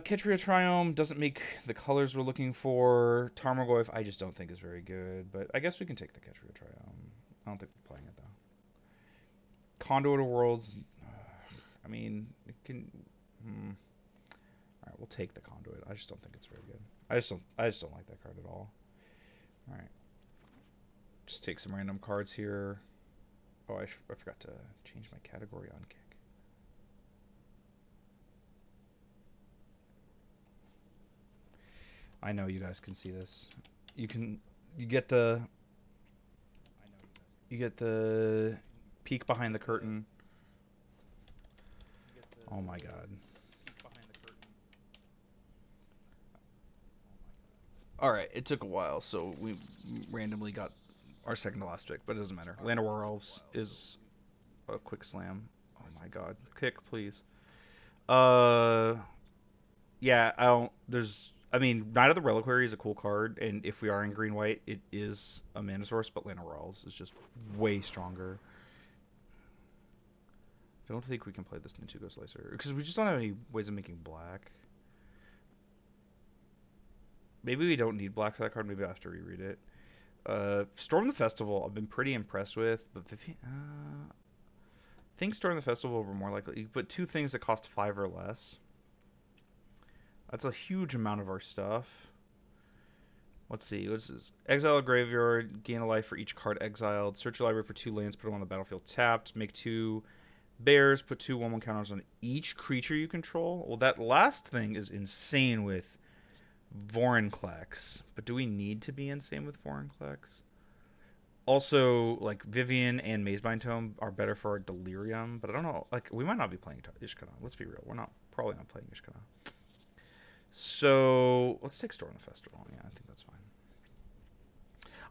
Ketria Triome doesn't make the colors we're looking for. Tarmogoyf I just don't think is very good, but I guess we can take the Ketria Triome. I don't think we're playing it, though. Conduit of Worlds, I mean, it can... Alright, we'll take the Conduit. I just don't think it's very good. I just don't like that card at all. Alright. Just take some random cards here. Oh, I forgot to change my category on kick. I know you guys can see this. You get the peek behind the curtain. Oh my god. Alright, it took a while, so we randomly got our second to last pick, but it doesn't matter. Land of Werewolves is a quick slam. Oh my god. Kick, please. Yeah, I mean, Knight of the Reliquary is a cool card, and if we are in green-white, it is a mana source, but Land of Werewolves is just way stronger. I don't think we can play this Nintuko Slicer, because we just don't have any ways of making black. Maybe we don't need black for that card. Maybe I have to reread it. Storm the Festival, I've been pretty impressed with, but I think Storm the Festival were more likely. You put 2 things that cost 5 or less. That's a huge amount of our stuff. Let's see. This is exile a graveyard, gain a life for each card exiled. Search your library for 2 lands, put them on the battlefield tapped. Make 2 bears, put 2 1/1 counters on each creature you control. Well, that last thing is insane with Vorinclex. But do we need to be insane with Vorinclex? Also, like, Vivian and Mazebind Tome are better for our Delirium, but I don't know. Like, we might not be playing Ishkana. Let's be real. We're probably not playing Ishkana. So, let's take Storm the Festival. Yeah, I think that's fine.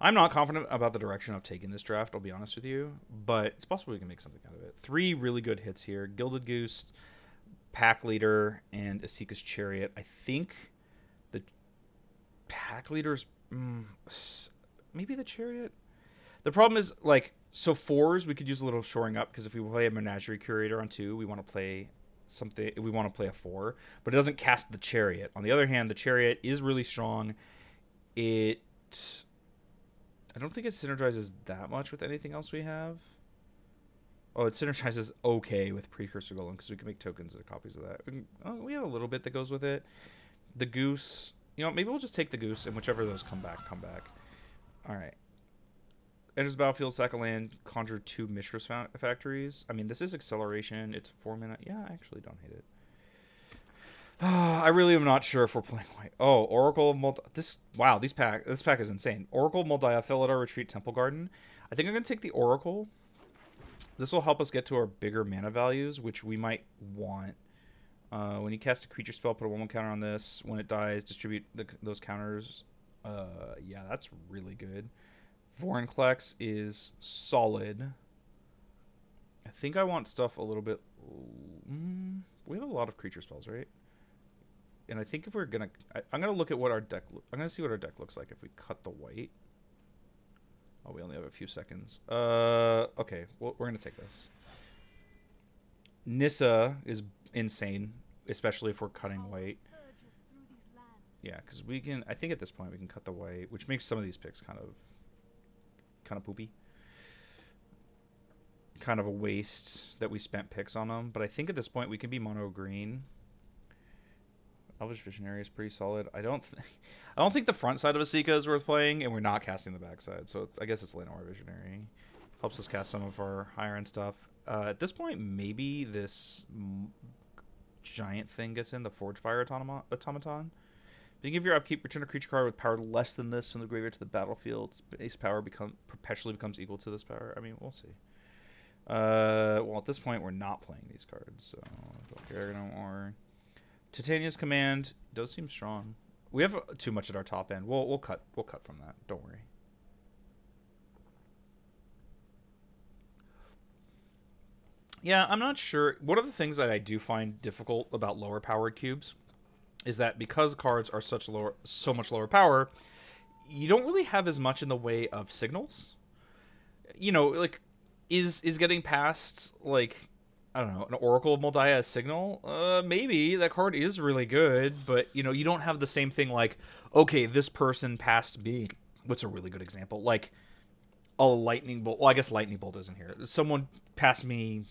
I'm not confident about the direction of taking this draft, I'll be honest with you, but it's possible we can make something out of it. 3 really good hits here. Gilded Goose, Pack Leader, and Asika's Chariot. I think the Pack Leader's... maybe the Chariot? The problem is, like, so 4s, we could use a little shoring up, because if we play a Menagerie Curator on 2, we want to play something. We want to play a 4, but it doesn't cast the Chariot. On the other hand, the Chariot is really strong. I don't think it synergizes that much with anything else we have. Oh, it synergizes okay with Precursor Golem, because we can make tokens and copies of that. We have a little bit that goes with it. The Goose, maybe we'll just take the Goose, and whichever of those come back. Alright. Enters the battlefield, sack a land, conjure 2 Mishra's Factories. I mean, this is acceleration. It's 4 mana. Yeah, I actually don't hate it. I really am not sure if we're playing white. Oh, Oracle of this pack is insane. Oracle of Moldiah, Felidar, Retreat, Temple Garden. I think I'm going to take the Oracle. This will help us get to our bigger mana values, which we might want. When you cast a creature spell, put a 1/1 counter on this. When it dies, distribute those counters. Yeah, that's really good. Vorinclex is solid. I think I want stuff a little bit... we have a lot of creature spells, right? And I think if we're going to... I'm going to look at what our deck... I'm going to see what our deck looks like if we cut the white. Oh, we only have a few seconds. Okay, well, we're going to take this. Nissa is insane, especially if we're cutting white. Yeah, because we can... I think at this point we can cut the white, which makes some of these picks kind of poopy. Kind of a waste that we spent picks on them. But I think at this point we can be mono green. Elvish Visionary is pretty solid. I don't think the front side of Asika is worth playing, and we're not casting the back side. So I guess it's Llanowar Visionary. Helps us cast some of our higher end stuff. At this point, maybe this giant thing gets in, the Forge Fire Automaton. Beginning of your upkeep, return a creature card with power less than this from the graveyard to the battlefield. Base power perpetually becomes equal to this power. I mean, we'll see. Well, at this point, we're not playing these cards, so don't care no more. Titania's Command does seem strong. We have too much at our top end. We'll cut from that. Don't worry. Yeah, I'm not sure. One of the things that I do find difficult about lower powered cubes is that because cards are so much lower power, you don't really have as much in the way of signals. Like, is getting past, like, I don't know, an Oracle of Moldiah a signal? Maybe. That card is really good, but, you don't have the same thing like, okay, this person passed me. What's a really good example? Like, a Lightning Bolt. Well, I guess Lightning Bolt isn't here. Someone passed me,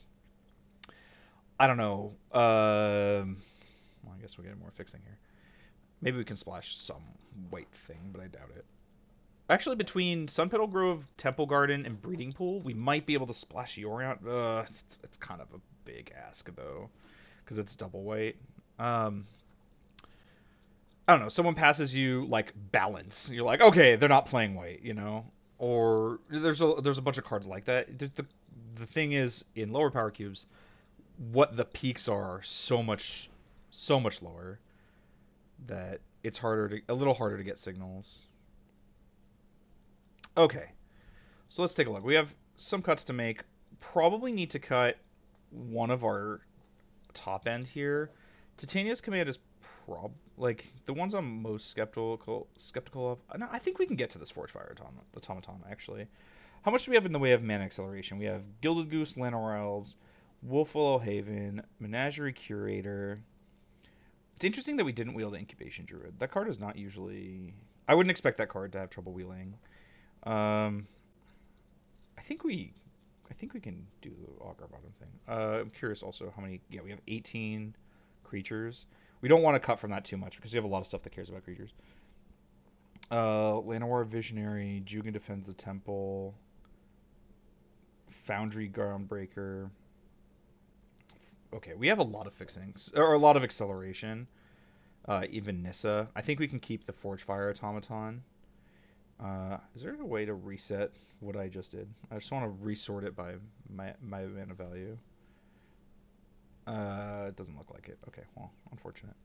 I don't know, well, I guess we're getting more fixing here. Maybe we can splash some white thing, but I doubt it. Actually, between Sunpetal Grove, Temple Garden, and Breeding Pool, we might be able to splash Yorion. It's kind of a big ask, though, because it's double white. I don't know. Someone passes you, like, Balance. You're like, okay, they're not playing white, Or there's a bunch of cards like that. The thing is, in lower power cubes, what the peaks are so much lower that it's a little harder to get signals. Okay, so let's take a look. We have some cuts to make. Probably need to cut one of our top end here. Titania's Command is like the ones I'm most skeptical of. No, I think we can get to this Forge Fire Automaton actually. How much do we have in the way of mana acceleration? We have Gilded Goose, Llanowar Elves, Wolfwillow Haven, Menagerie Curator. It's interesting that we didn't wheel the Incubation Druid. That card is not usually... I wouldn't expect that card to have trouble wheeling. I think we can do the Augur Bottom thing. I'm curious also how many... Yeah, we have 18 creatures. We don't want to cut from that too much because we have a lot of stuff that cares about creatures. Llanowar Visionary, Jugan defends the temple, Foundry Groundbreaker. Okay, we have a lot of fixings, or a lot of acceleration. Even Nissa. I think we can keep the Forge Fire Automaton. Is there a way to reset what I just did? I just want to resort it by my mana value. It doesn't look like it. Okay, well, unfortunate.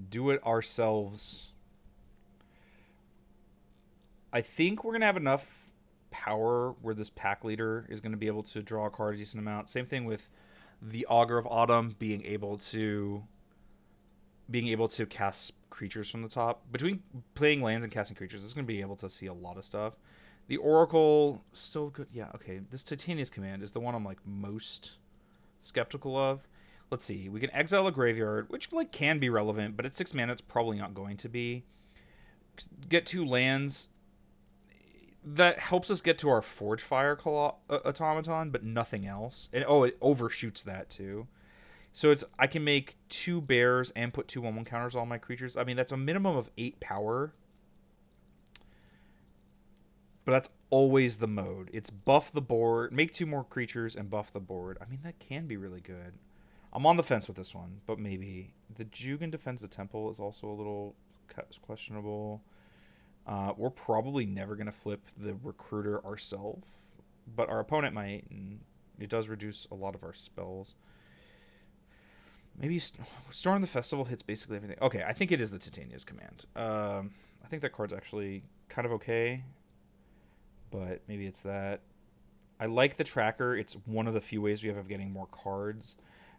Do it ourselves. I think we're going to have enough power where this pack leader is going to be able to draw a card a decent amount. Same thing with the Augur of Autumn being able to cast creatures from the top. Between playing lands and casting creatures, it's going to be able to see a lot of stuff. The Oracle, still good. Yeah, okay. This Titania's Command is the one I'm like most skeptical of. Let's see. We can exile a graveyard, which like can be relevant, but at 6 mana it's probably not going to be. Get 2 lands. That helps us get to our Forge Fire Automaton, but nothing else. And it overshoots that too. So I can make 2 bears and put 2 1/1 counters on all my creatures. I mean, that's a minimum of 8 power. But that's always the mode. It's buff the board, make 2 more creatures, and buff the board. I mean, that can be really good. I'm on the fence with this one, but maybe. The Jugan defends the temple is also a little questionable. We're probably never going to flip the Recruiter ourselves, but our opponent might, and it does reduce a lot of our spells. Maybe Storm the Festival hits basically everything. Okay, I think it is the Titania's Command. I think that card's actually kind of okay, but maybe it's that. I like the tracker. It's one of the few ways we have of getting more cards.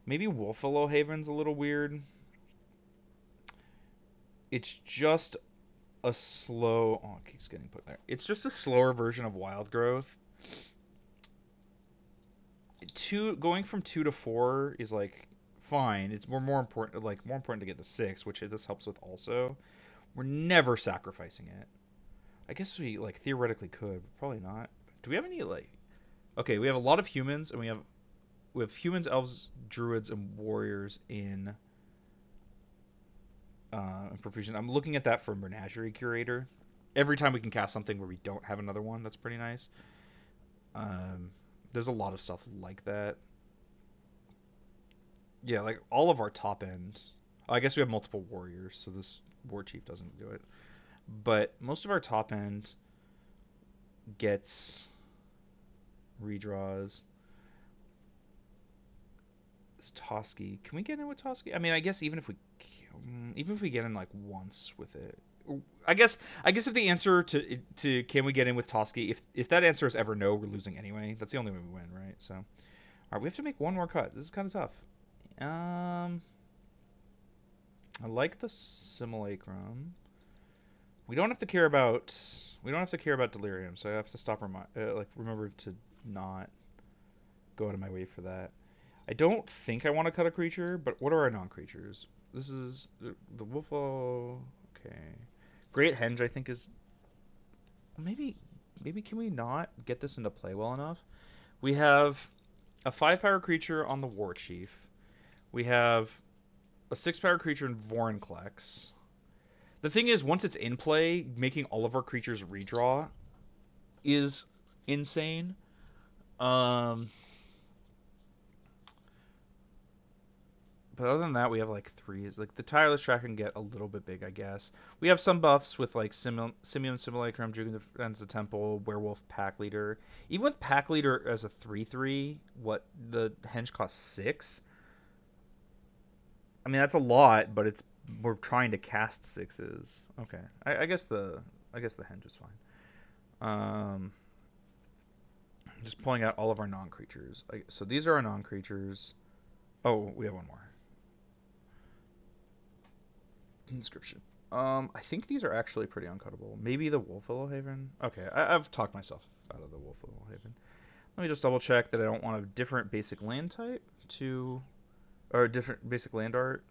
Maybe Wolfwillow Haven's a little weird. It's just a slow... Oh, it keeps getting put there. It's just a slower version of Wild Growth. Going from 2 to 4 is like fine. It's more important to get the 6, which this helps with also. We're never sacrificing it. I guess we like theoretically could, but probably not. Do we have any like... Okay, we have a lot of humans, and we have humans, elves, druids, and warriors in profusion. I'm looking at that for Menagerie Curator. Every time we can cast something where we don't have another one, that's pretty nice. There's a lot of stuff like that. Yeah, like all of our top end. I guess we have multiple warriors, so this war chief doesn't do it. But most of our top end gets redraws. It's Toski. Can we get in with Toski? I mean, I guess even if we get in like once with it, I guess if the answer to can we get in with Toski, if that answer is ever no, we're losing anyway. That's the only way we win, right? So, all right, we have to make one more cut. This is kind of tough. I like the Simulacrum. We don't have to care about Delirium, so I have to stop remember to not go out of my way for that. I don't think I want to cut a creature, but what are our non-creatures? This is the Wolfo. Okay, Great Henge I think is maybe can we not get this into play well enough? We have a 5-power creature on the War Chief. We have a 6-power creature in Vorinclex. The thing is, once it's in play, making all of our creatures redraw is insane. But other than that, we have like 3s. Like the Tireless Tracker can get a little bit big, I guess. We have some buffs with like Simian Simulacrum, Jugan Defends the Temple, Werewolf Pack Leader. Even with Pack Leader as a 3/3, what the Henge costs 6. I mean that's a lot, but we're trying to cast 6s. Okay, I guess the Henge is fine. Just pulling out all of our non-creatures. So these are our non-creatures. Oh, we have one more. Inscription. I think these are actually pretty uncuttable. Maybe the Wolfwillow Haven. Okay, I've talked myself out of the Wolfwillow Haven. Let me just double check that I don't want a different basic land type or a different basic land art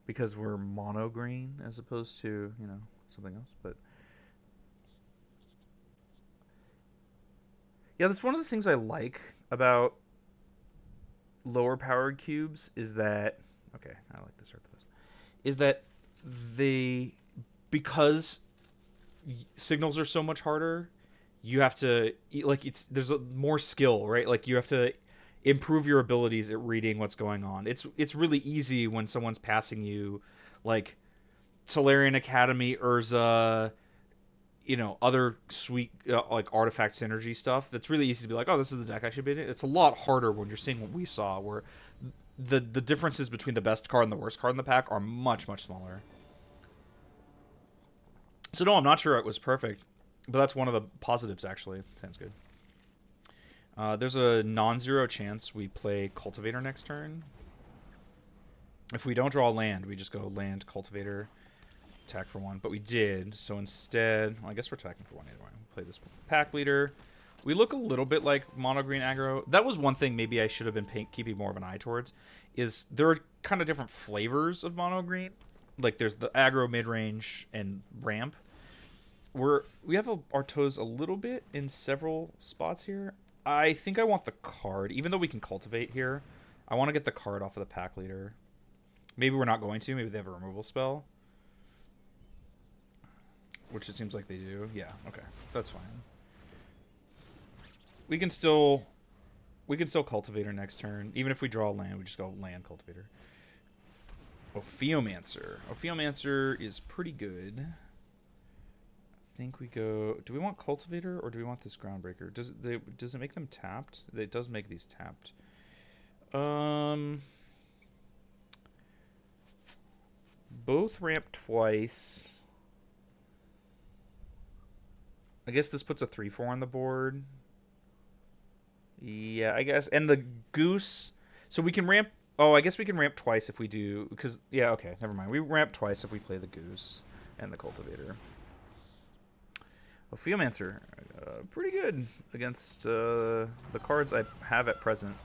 because we're mono green as opposed to, something else. But yeah, that's one of the things I like about lower powered cubes is that I like this art the best. Is that because signals are so much harder. You have to like there's more skill, right? Like you have to improve your abilities at reading what's going on. It's really easy when someone's passing you like Tolarian Academy, Urza, other sweet like artifact synergy stuff. That's really easy to be like, oh, this is the deck I should be in. It's a lot harder when you're seeing what we saw, where the differences between the best card and the worst card in the pack are much smaller. So no, I'm not sure it was perfect, but that's one of the positives actually. Sounds good. There's a non-zero chance we play Cultivator next turn. If we don't draw land, we just go land Cultivator, attack for 1. But we did, so instead, well, I guess we're attacking for 1 either way. We play this Pack Leader. We look a little bit like mono green aggro. That was one thing maybe I should have been keeping more of an eye towards. Is there are kind of different flavors of mono green. Like there's the aggro, mid range, and ramp. We have our toes a little bit in several spots here. I think I want the card, even though we can cultivate here. I want to get the card off of the Pack Leader. Maybe we're not going to. Maybe they have a removal spell. Which it seems like they do. Yeah, okay. That's fine. We can still Cultivator next turn. Even if we draw land, we just go land Cultivator. Ophiomancer. Ophiomancer is pretty good. I think we go... Do we want Cultivator or do we want this Groundbreaker? Does it make them tapped? It does make these tapped. Both ramp twice. I guess this puts a 3/4 on the board. Yeah, I guess. And the Goose... So we can ramp... Oh, I guess we can ramp twice if we do... Because, yeah, okay, never mind. We ramp twice if we play the Goose and the Cultivator. Ophiomancer, pretty good against the cards I have at present.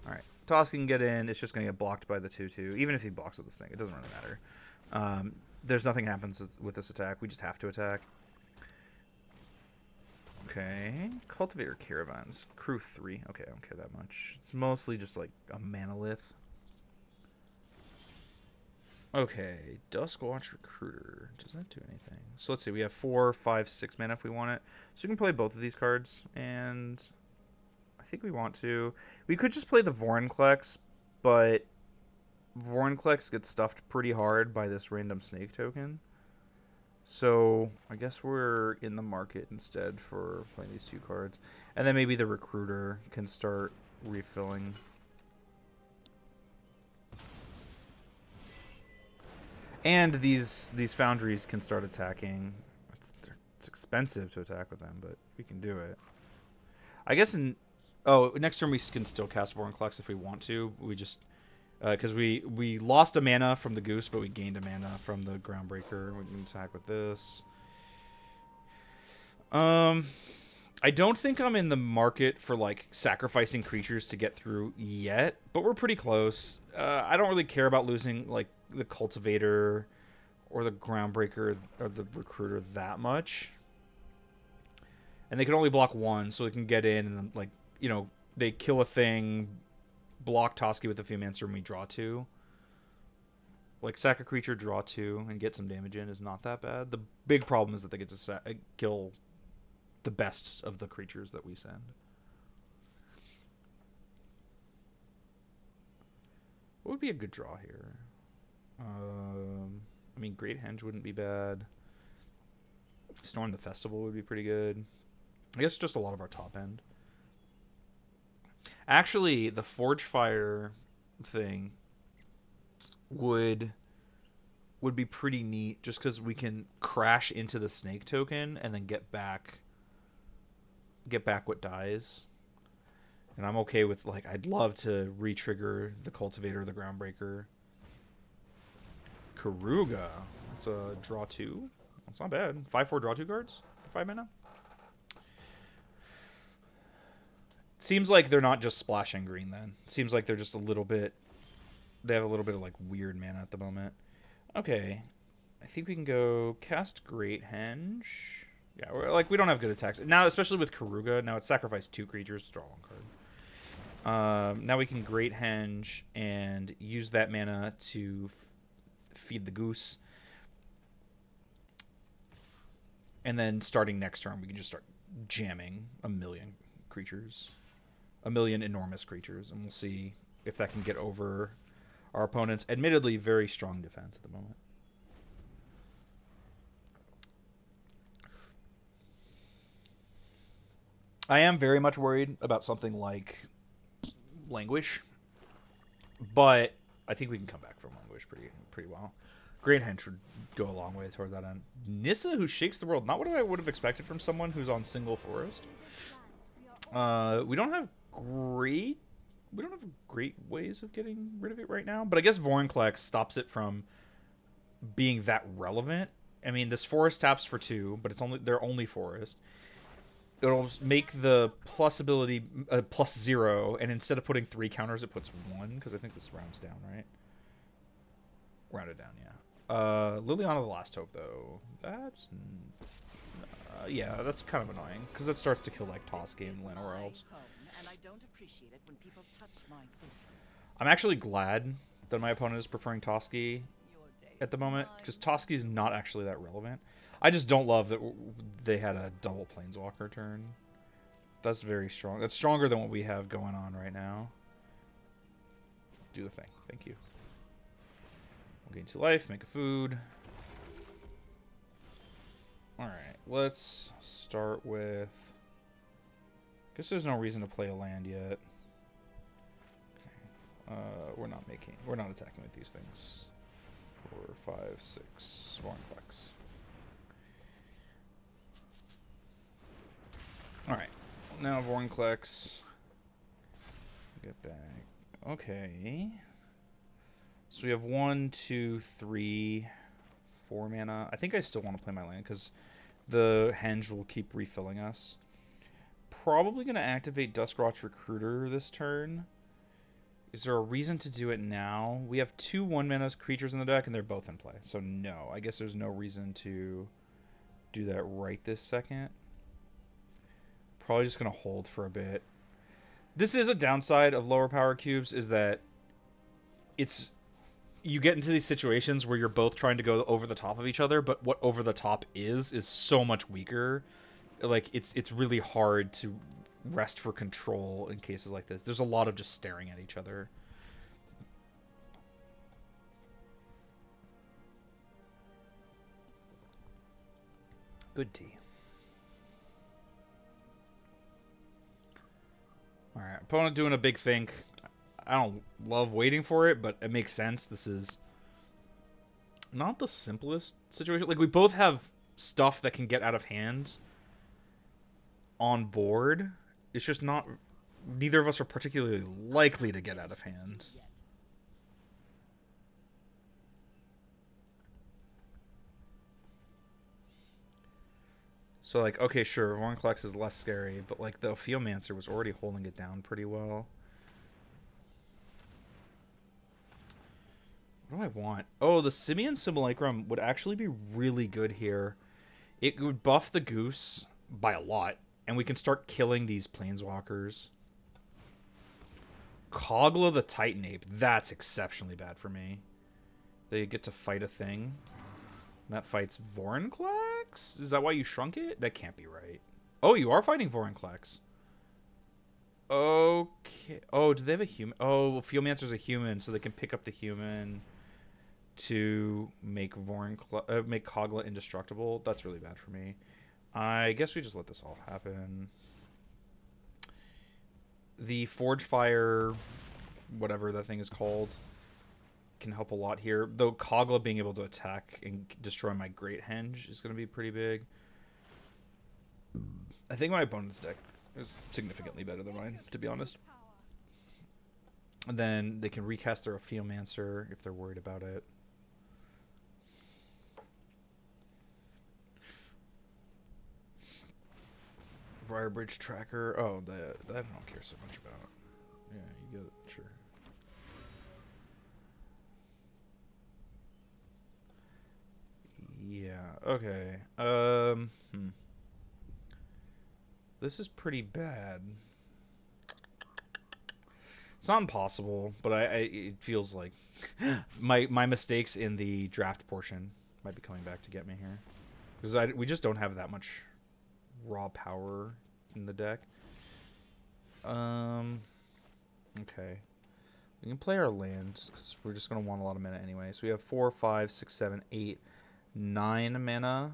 Alright, Toss can get in. It's just going to get blocked by the 2/2. Even if he blocks with the Snake, it doesn't really matter. There's nothing happens with this attack. We just have to attack. Okay, Cultivator Caravans. Crew 3. Okay, I don't care that much. It's mostly just like a Manalith. Okay, Duskwatch Recruiter. Does that do anything? So let's see, we have 4, 5, 6 mana if we want it. So we can play both of these cards, and I think we want to. We could just play the Vorinclex, but Vorinclex gets stuffed pretty hard by this random Snake token. So I guess we're in the market instead for playing these 2 cards. And then maybe the Recruiter can start refilling. And these foundries can start attacking. It's expensive to attack with them, but we can do it. I guess next turn we can still cast Vorinclex if we want to. We just because we lost a mana from the Goose, but we gained a mana from the Groundbreaker. We can attack with this. I don't think I'm in the market for like sacrificing creatures to get through yet, but we're pretty close. I don't really care about losing like the Cultivator or the Groundbreaker or the Recruiter that much. And they can only block 1, so they can get in and then, like, they kill a thing, block Toski with the Ophiomancer, and we draw 2. Like, sack a creature, draw 2, and get some damage in is not that bad. The big problem is that they get to kill the best of the creatures that we send. What would be a good draw here? I mean, Great Henge wouldn't be bad. Storm the Festival would be pretty good. I guess just a lot of our top end. Actually, the Forgefire thing would be pretty neat just because we can crash into the Snake token and then get back what dies. And I'm okay with, like, I'd love to re-trigger the Cultivator, the Groundbreaker. Karuga. That's a draw 2. That's not bad. 5/4 draw 2 cards for 5 mana. Seems like they're not just splashing green then. Seems like they're just a little bit... They have a little bit of, like, weird mana at the moment. Okay. I think we can go cast Great Henge. Yeah, we don't have good attacks. Now, especially with Karuga, now it's sacrificed 2 creatures to draw 1 card. Now we can Great Henge and use that mana to feed the Goose. And then starting next turn, we can just start jamming a million creatures. A million enormous creatures. And we'll see if that can get over our opponent's admittedly very strong defense at the moment. I am very much worried about something like Languish, but I think we can come back from Languish pretty well. Great Henge would go a long way toward that end. Nissa, who shakes the world. Not what I would have expected from someone who's on single forest. We don't have great ways of getting rid of it right now, but I guess Vorinclex stops it from being that relevant. I mean, this forest taps for 2, but they're only forest. It'll make the plus ability +0, and instead of putting 3 counters, it puts 1, because I think this rounds down, right? Rounded down, yeah. Liliana the Last Hope, though. That's... yeah, that's kind of annoying, because it starts to kill, like, Toski and Llanowar Elves. And I don't appreciate it when people touch my things. I'm actually glad that my opponent is preferring Toski at the moment, because Toski is not actually that relevant. I just don't love that they had a double Planeswalker turn. That's very strong. That's stronger than what we have going on right now. Do the thing. Thank you. We'll gain 2 life, make a food. Alright, let's start with... Guess there's no reason to play a land yet. Okay. We're not attacking with these things. 4, 5, 6, Vorinclex. Alright, now Vorinclex. Get back. Okay. So we have 1, 2, 3, 4 mana. I think I still want to play my land because the Henge will keep refilling us. Probably going to activate Duskwatch Recruiter this turn. Is there a reason to do it now? We have 2 1-mana creatures in the deck and they're both in play. So no, I guess there's no reason to do that right this second. Probably just going to hold for a bit. This is a downside of lower power cubes, is that you get into these situations where you're both trying to go over the top of each other, but what over the top is so much weaker. Like, it's really hard to rest for control in cases like this. There's a lot of just staring at each other. Good tea. Alright, opponent doing a big think. I don't love waiting for it, but it makes sense. This is not the simplest situation. Like, we both have stuff that can get out of hand on board. It's just not... Neither of us are particularly likely to get out of hand. So, like, okay, sure, Vorinclex is less scary, but, like, the Ophiomancer was already holding it down pretty well. What do I want? Oh, the Simian Simulacrum would actually be really good here. It would buff the Goose by a lot, and we can start killing these Planeswalkers. Kogla the Titan Ape. That's exceptionally bad for me. They get to fight a thing. That fights Vorinclex? Is that why you shrunk it? That can't be right. Oh, you are fighting Vorinclex. Okay. Oh, do they have a human? Oh, Fieldmancer's a human, so they can pick up the human to make make Kogla indestructible. That's really bad for me. I guess we just let this all happen. The Forge Fire, whatever that thing is called, can help a lot here. Though Kogla being able to attack and destroy my Great Henge is going to be pretty big. I think my opponent's deck is significantly better than mine, to be honest. And then they can recast their Ophiomancer if they're worried about it. Briarbridge Tracker. Oh, that I don't care so much about. Yeah, you get it, sure. Yeah, okay. This is pretty bad. It's not impossible, but it feels like my mistakes in the draft portion might be coming back to get me here. Because we just don't have that much raw power in the deck. Okay. We can play our lands, because we're just going to want a lot of mana anyway. So we have 4, 5, 6, 7, 8, 9 mana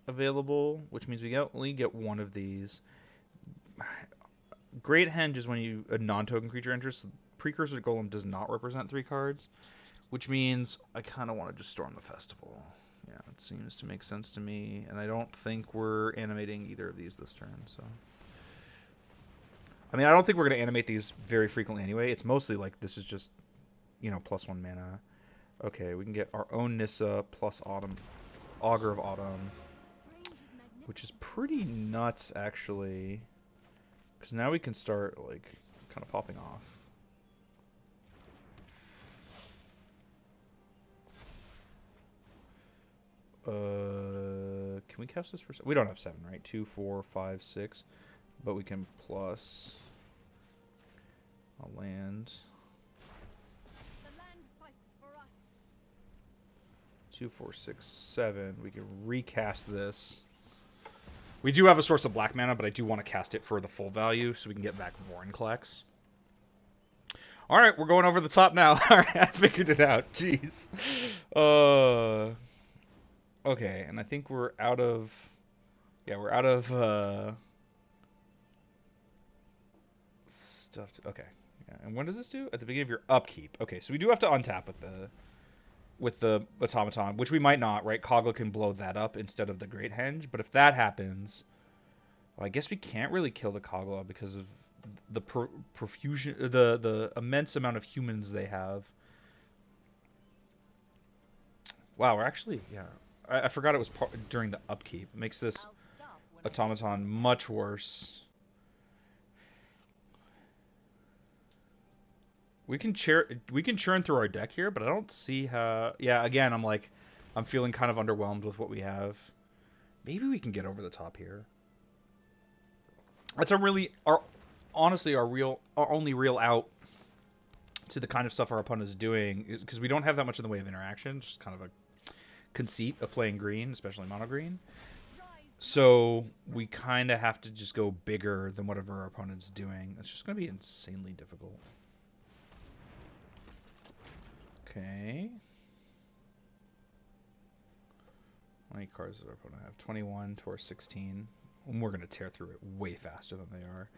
available, which means we only get one of these. Great Henge is when a non-token creature enters. Precursor Golem does not represent 3 cards, which means I kind of want to just Storm the Festival. Yeah, it seems to make sense to me, and I don't think we're animating either of these this turn, so... I mean, I don't think we're going to animate these very frequently anyway. It's mostly like this is just, +1 mana. Okay, we can get our own Nissa plus Augur of Autumn, which is pretty nuts, actually. Because now we can start, like, kind of popping off. Can we cast this for... We don't have 7, right? 2, 4, 5, 6. But we can plus a land. The land fights for us. 2, 4, 6, 7. We can recast this. We do have a source of black mana, but I do want to cast it for the full value so we can get back Vorinclex. Alright, we're going over the top now. Alright, I figured it out. Jeez. Okay, and I think we're out of... Yeah, we're out of... stuff. Okay. Yeah. And when does this do? At the beginning of your upkeep. Okay, so we do have to untap with the automaton, which we might not, right? Kogla can blow that up instead of the Great Henge, but if that happens, well, I guess we can't really kill the Kogla because of the profusion, the immense amount of humans they have. Wow, we're actually, yeah. I forgot it was during the upkeep. It makes this automaton much worse. We can churn through our deck here, but I don't see how... Yeah, again, I'm feeling kind of underwhelmed with what we have. Maybe we can get over the top here. That's honestly our only real out to the kind of stuff our opponent is doing, because we don't have that much in the way of interaction. Just kind of a conceit of playing green, especially mono green. So we kind of have to just go bigger than whatever our opponent's doing. It's just going to be insanely difficult. Okay. How many cards does our opponent have? 21 to our 16. And we're going to tear through it way faster than they are.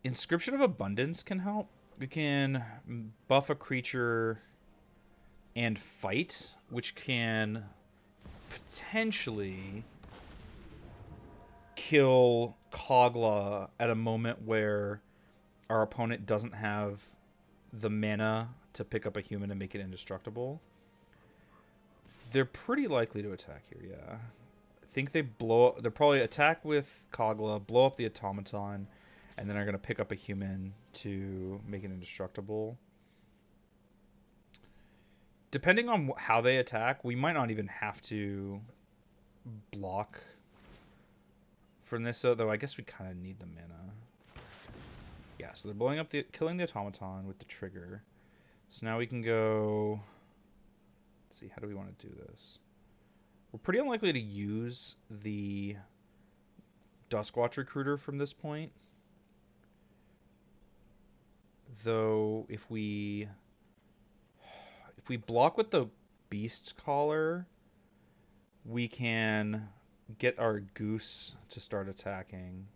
Inscription of Abundance can help. We can buff a creature and fight, which can potentially kill Kogla at a moment where our opponent doesn't have the mana to pick up a human and make it indestructible. They're pretty likely to attack here, yeah. I think they'll probably attack with Kogla, blow up the automaton, and then are going to pick up a human to make it indestructible. Depending on how they attack, we might not even have to block for Nissa, though I guess we kind of need the mana. Yeah, so they're blowing up killing the automaton with the trigger. So now we can go... Let's see, how do we want to do this? We're pretty unlikely to use the Duskwatch Recruiter from this point. Though, if we block with the Beast Caller, we can get our Goose to start attacking.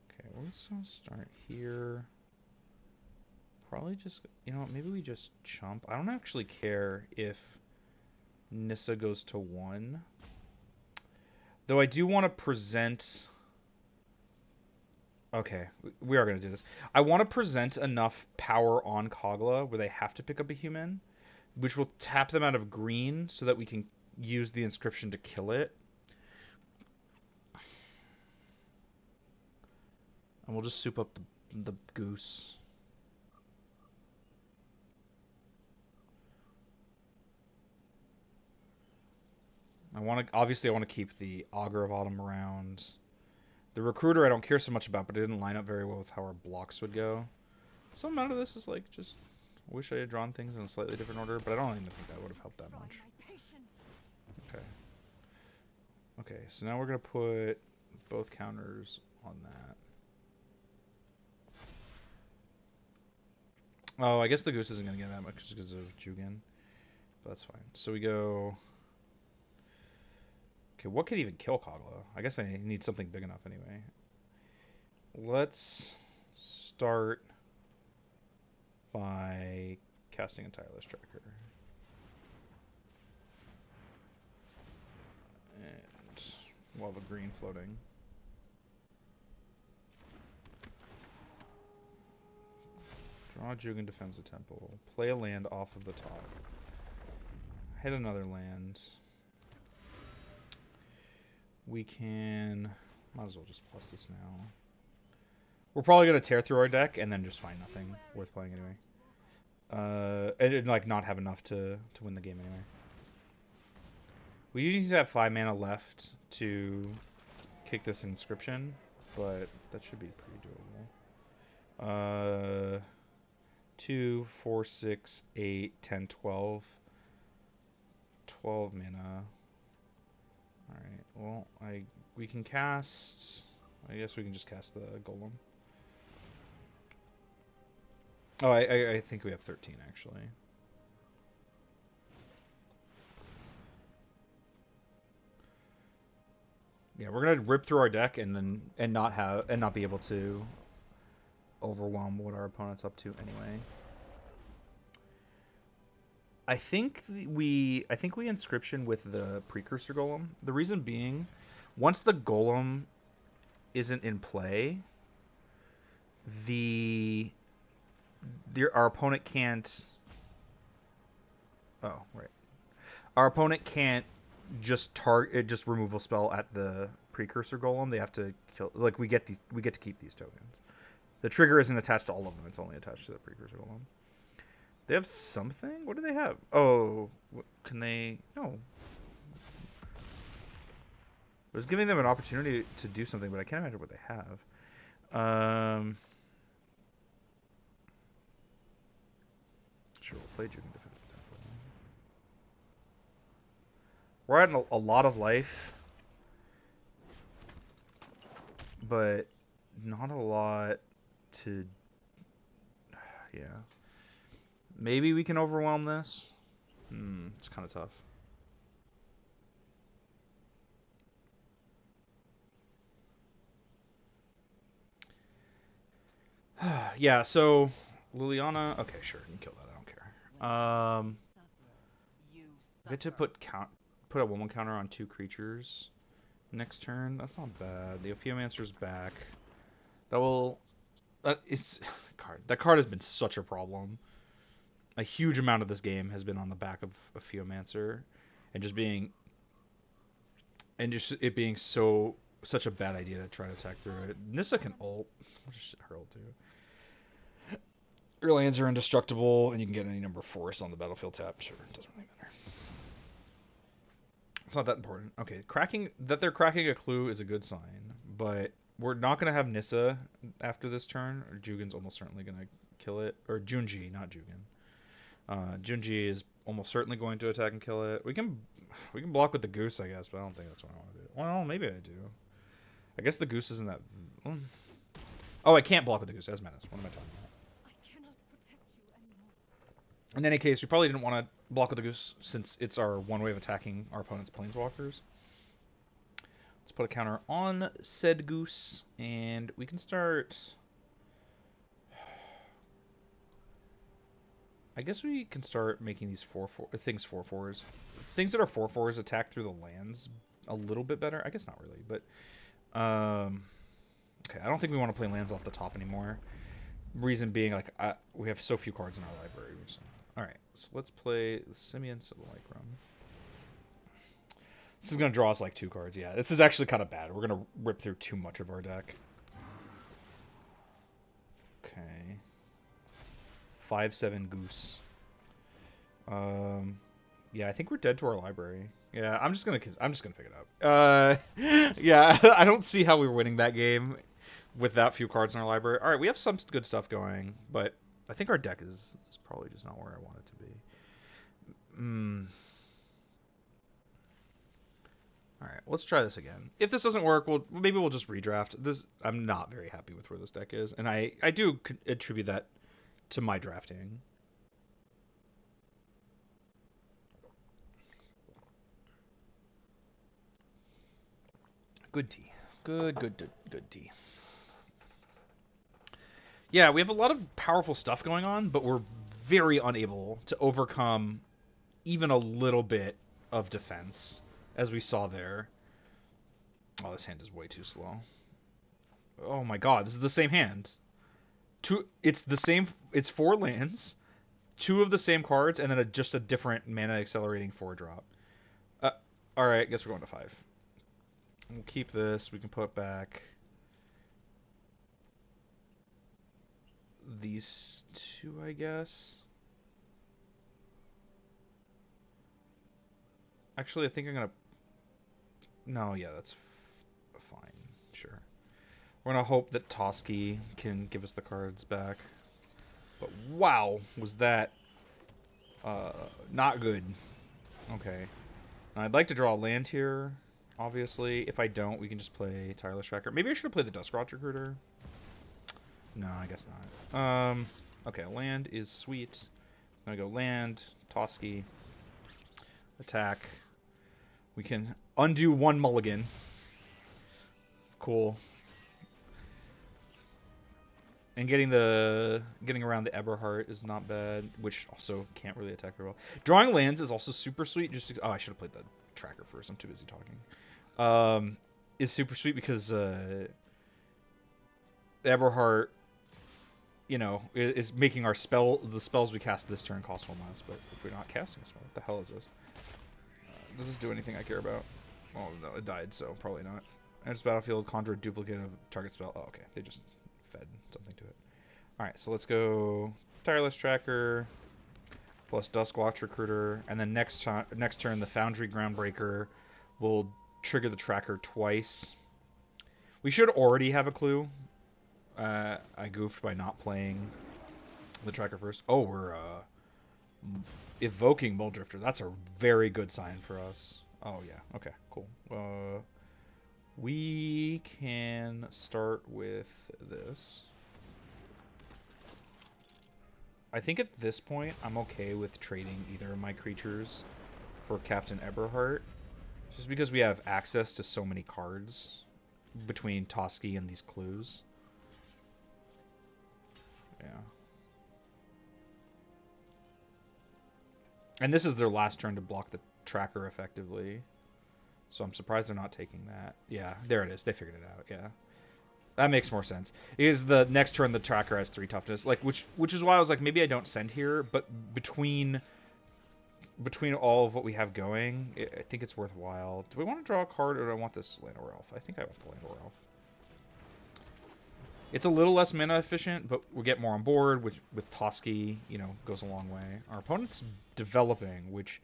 Okay, we're just going to start here. Probably just, maybe we just chump. I don't actually care if Nissa goes to 1. Though I do want to present... Okay, we are going to do this. I want to present enough power on Kogla where they have to pick up a human, which will tap them out of green so that we can use the inscription to kill it. And we'll just soup up the Goose. Obviously I want to keep the Augur of Autumn around. The Recruiter I don't care so much about, but it didn't line up very well with how our blocks would go. Some amount of this is like, just wish I had drawn things in a slightly different order, but I don't even think that would have helped that much. Okay. Okay, so now we're gonna put both counters on that. Oh, I guess the goose isn't gonna get that much just because of Jugen. But that's fine. So we go. Okay, what could even kill Kogla? I guess I need something big enough anyway. Let's start by casting a Tireless Tracker. And we'll have a green floating. Draw Jugen, defends the temple. Play a land off of the top. Hit another land. We can... Might as well just plus this now. We're probably going to tear through our deck and then just find nothing worth playing anyway. And like not have enough to win the game anyway. We need to have 5 mana left to kick this inscription, but that should be pretty doable. 2, 4, 6, 8, 10, 12. 12 mana. Alright, well, we can cast... I guess we can just cast the Golem. Oh, I think we have 13, actually. Yeah, we're gonna rip through our deck and not be able to overwhelm what our opponent's up to anyway. I think we inscription with the Precursor Golem. The reason being, once the Golem isn't in play, our opponent can't. Oh, right. Our opponent can't just remove a spell at the Precursor Golem. They have to kill. Like we get to keep these tokens. The trigger isn't attached to all of them. It's only attached to the Precursor Golem. They have something? What do they have? Oh, can they? No. I was giving them an opportunity to do something, but I can't imagine what they have. Sure, we'll play Jugen Defense Temple. We're at a lot of life, but not a lot to... Yeah. Maybe we can overwhelm this? It's kind of tough. Yeah, so Liliana, okay, sure, you can kill that. I don't care. I get to put a 1/1 counter on 2 creatures next turn. That's not bad. The Ophiomancer's back. That card has been such a problem. A huge amount of this game has been on the back of Ophiomancer, and just it being such a bad idea to try to attack through it. Nissa can ult. What does she hurl to? Your lands are indestructible, and you can get any number of forests on the battlefield tap. Sure, it doesn't really matter. It's not that important. Okay, they're cracking a clue is a good sign, but we're not going to have Nissa after this turn, or Jugen's almost certainly going to kill it. Or Junji, not Jugen. Junji is almost certainly going to attack and kill it. We can block with the goose, I guess, but I don't think that's what I want to do. Well, maybe I do. I guess the goose isn't that... Oh, I can't block with the goose. That's menace. What am I talking about? I cannot protect you anymore. In any case, we probably didn't want to block with the goose since it's our one way of attacking our opponent's planeswalkers. Let's put a counter on said goose, and we can start... I guess we can start making these 4/4s. Things that are 4/4s attack through the lands a little bit better. I guess not really, but okay. I don't think we want to play lands off the top anymore. Reason being, like we have so few cards in our library. All right, so let's play the Simian Simulacrum. This is gonna draw us like 2 cards. Yeah, this is actually kind of bad. We're gonna rip through too much of our deck. Okay. 5/7 goose. Yeah, I think we're dead to our library. Yeah, I'm just gonna pick it up. Yeah, I don't see how we were winning that game with that few cards in our library. All right, we have some good stuff going, but I think our deck is probably just not where I want it to be. All right, let's try this again. If this doesn't work, maybe we'll just redraft. I'm not very happy with where this deck is, and I do attribute that to my drafting. Good tea. Good tea. Yeah, we have a lot of powerful stuff going on, but we're very unable to overcome even a little bit of defense, as we saw there. Oh, this hand is way too slow. Oh my god, this is the same hand. It's the same. It's 4 lands, 2 of the same cards, and then just a different mana accelerating 4-drop. All right, guess we're going to 5. We'll keep this. We can put back these 2, I guess. Actually, I think I'm gonna. No, yeah, that's fine. Sure. We're gonna hope that Toski can give us the cards back. But wow, was that not good. Okay. Now, I'd like to draw a land here, obviously. If I don't, we can just play Tireless Tracker. Maybe I should have played the Duskrot Recruiter. No, I guess not. Okay, land is sweet. I'm gonna go land, Toski, attack. We can undo 1 mulligan. Cool. And getting around the Eberhardt is not bad, which also can't really attack very well. Drawing lands is also super sweet. Oh, I should have played the tracker first. I'm too busy talking. Is super sweet because the Eberhardt, is making the spells we cast this turn cost 1 less. But if we're not casting a spell, what the hell is this? Does this do anything I care about? Oh no, it died, so probably not. Enters battlefield, conjure a duplicate of target spell. Oh, okay, they just fed something to it. Alright, so let's go Tireless Tracker plus Duskwatch Recruiter, and then next turn the Foundry Groundbreaker will trigger the tracker twice. We should already have a clue. I goofed by not playing the tracker first. Oh, we're evoking Mulldrifter. That's a very good sign for us. Oh yeah, okay, cool. We can start with this. I think at this point I'm okay with trading either of my creatures for Captain Eberhardt, just because we have access to so many cards between Toski and these clues. Yeah. And this is their last turn to block the tracker effectively. So I'm surprised they're not taking that. Yeah, there it is. They figured it out. Yeah. That makes more sense. Is the next turn the tracker has 3 toughness, which is why I was like, maybe I don't send here, but between all of what we have going, I think it's worthwhile. Do we want to draw a card, or do I want this Landor Elf? I think I want the Landor Elf. It's a little less mana efficient, but we get more on board, which with Toski, goes a long way. Our opponent's developing, which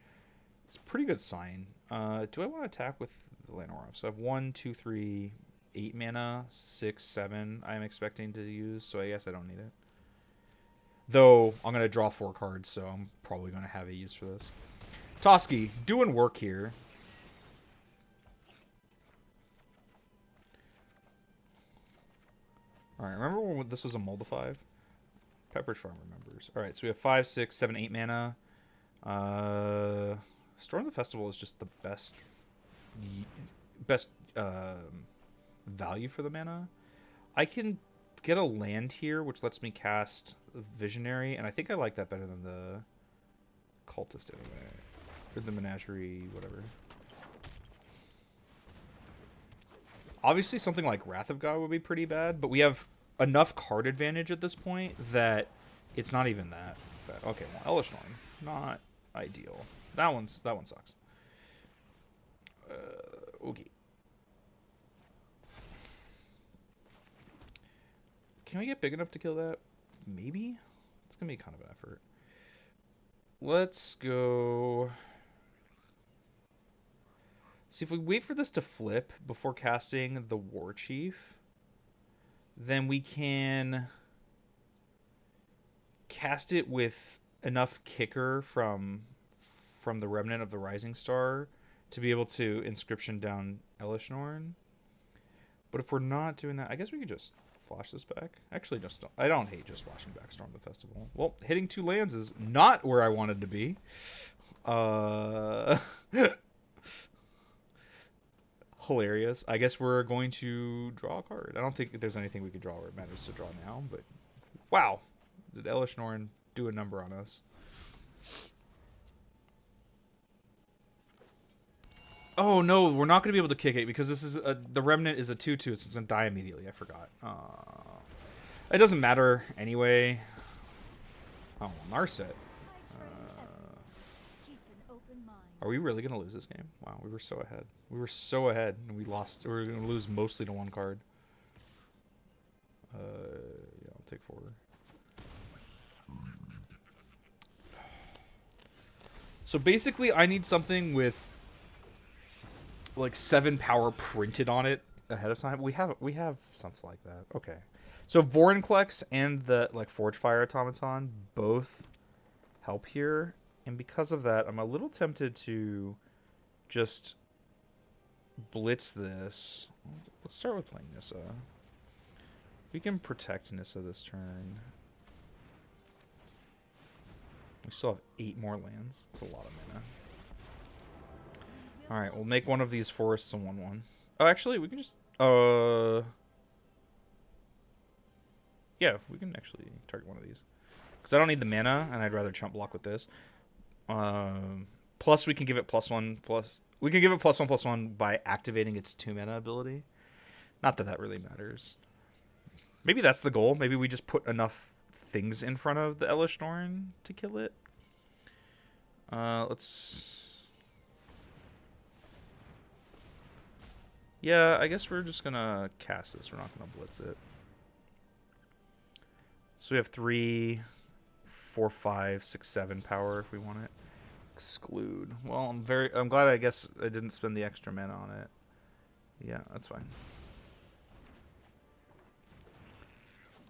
is a pretty good sign. Do I want to attack with the Landor Elf? So I have 1, 2, 3, 8 mana, 6, 7 I'm expecting to use, so I guess I don't need it. Though, I'm going to draw 4 cards, so I'm probably going to have a use for this. Toski, doing work here. Alright, remember when this was a Mold of 5? Pepperidge Farm remembers. Alright, so we have 5, 6, 7, 8 mana. Storm the Festival is just the best value for the mana. I can get a land here, which lets me cast Visionary, and I think I like that better than the Cultist anyway. Or the Menagerie, whatever. Obviously, something like Wrath of God would be pretty bad, but we have enough card advantage at this point that it's not even that bad. Okay, well, Hellish Norn, not ideal. That one sucks. Okay. Can we get big enough to kill that? Maybe? It's gonna be kind of an effort. Let's go. See, if we wait for this to flip before casting the War Chief, then we can cast it with enough kicker from the Remnant of the Rising Star to be able to inscription down Elishnorn. But if we're not doing that, I guess we could just flash this back. Actually, I don't hate just flashing back Storm the Festival. Well, hitting 2 lands is not where I wanted to be. Hilarious. I guess we're going to draw a card. I don't think there's anything we could draw where it matters to draw now, but wow. Did Elishnorn do a number on us? Oh no, we're not going to be able to kick it because this is the Remnant is a 2/2, so it's going to die immediately. I forgot. It doesn't matter anyway. Oh, Narset. Keep an open mind. Are we really going to lose this game? Wow, we were so ahead. We were so ahead, and we lost. We were going to lose mostly to 1 card. Yeah, I'll take 4. So basically, I need something with like 7 power printed on it ahead of time. We have something like that. Okay. So Vorinclex and the like Forgefire Automaton both help here, and because of that, I'm a little tempted to just blitz this. Let's start with playing Nissa. We can protect Nissa this turn. We still have 8 more lands. It's a lot of mana. Alright, we'll make one of these forests a 1/1. Oh, actually, we can just... yeah, we can actually target one of these. Because I don't need the mana, and I'd rather chump block with this. Plus, we can give it +1/+... We can give it +1/+1 by activating its 2 mana ability. Not that that really matters. Maybe that's the goal. Maybe we just put enough things in front of the Elishnorn to kill it. Let's... Yeah, I guess we're just gonna cast this. We're not gonna blitz it. So we have 3, 4, 5, 6, 7 power if we want it. Exclude. Well, I'm glad I guess I didn't spend the extra mana on it. Yeah, that's fine.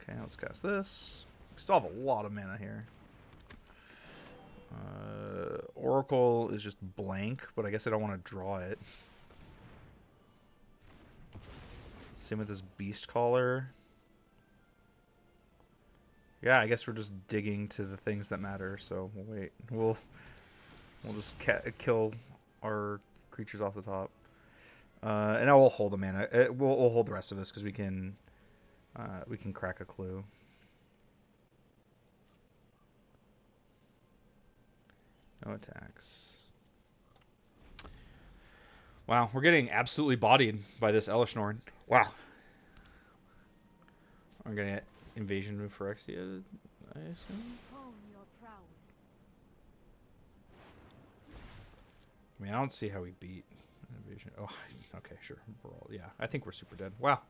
Okay, let's cast this. We still have a lot of mana here. Oracle is just blank, but I guess I don't want to draw it. Same with this Beast Caller. Yeah, I guess we're just digging to the things that matter, so we'll wait. We'll just kill our creatures off the top. And I will hold the mana. We'll hold the rest of this because we can crack a clue. No attacks. Wow, we're getting absolutely bodied by this Elishnorn. Wow. I'm gonna get Invasion move for Phyrexia, I assume? Hone your prowess. I mean, I don't see how we beat Invasion. Oh, okay, sure. Yeah, I think we're super dead. Wow.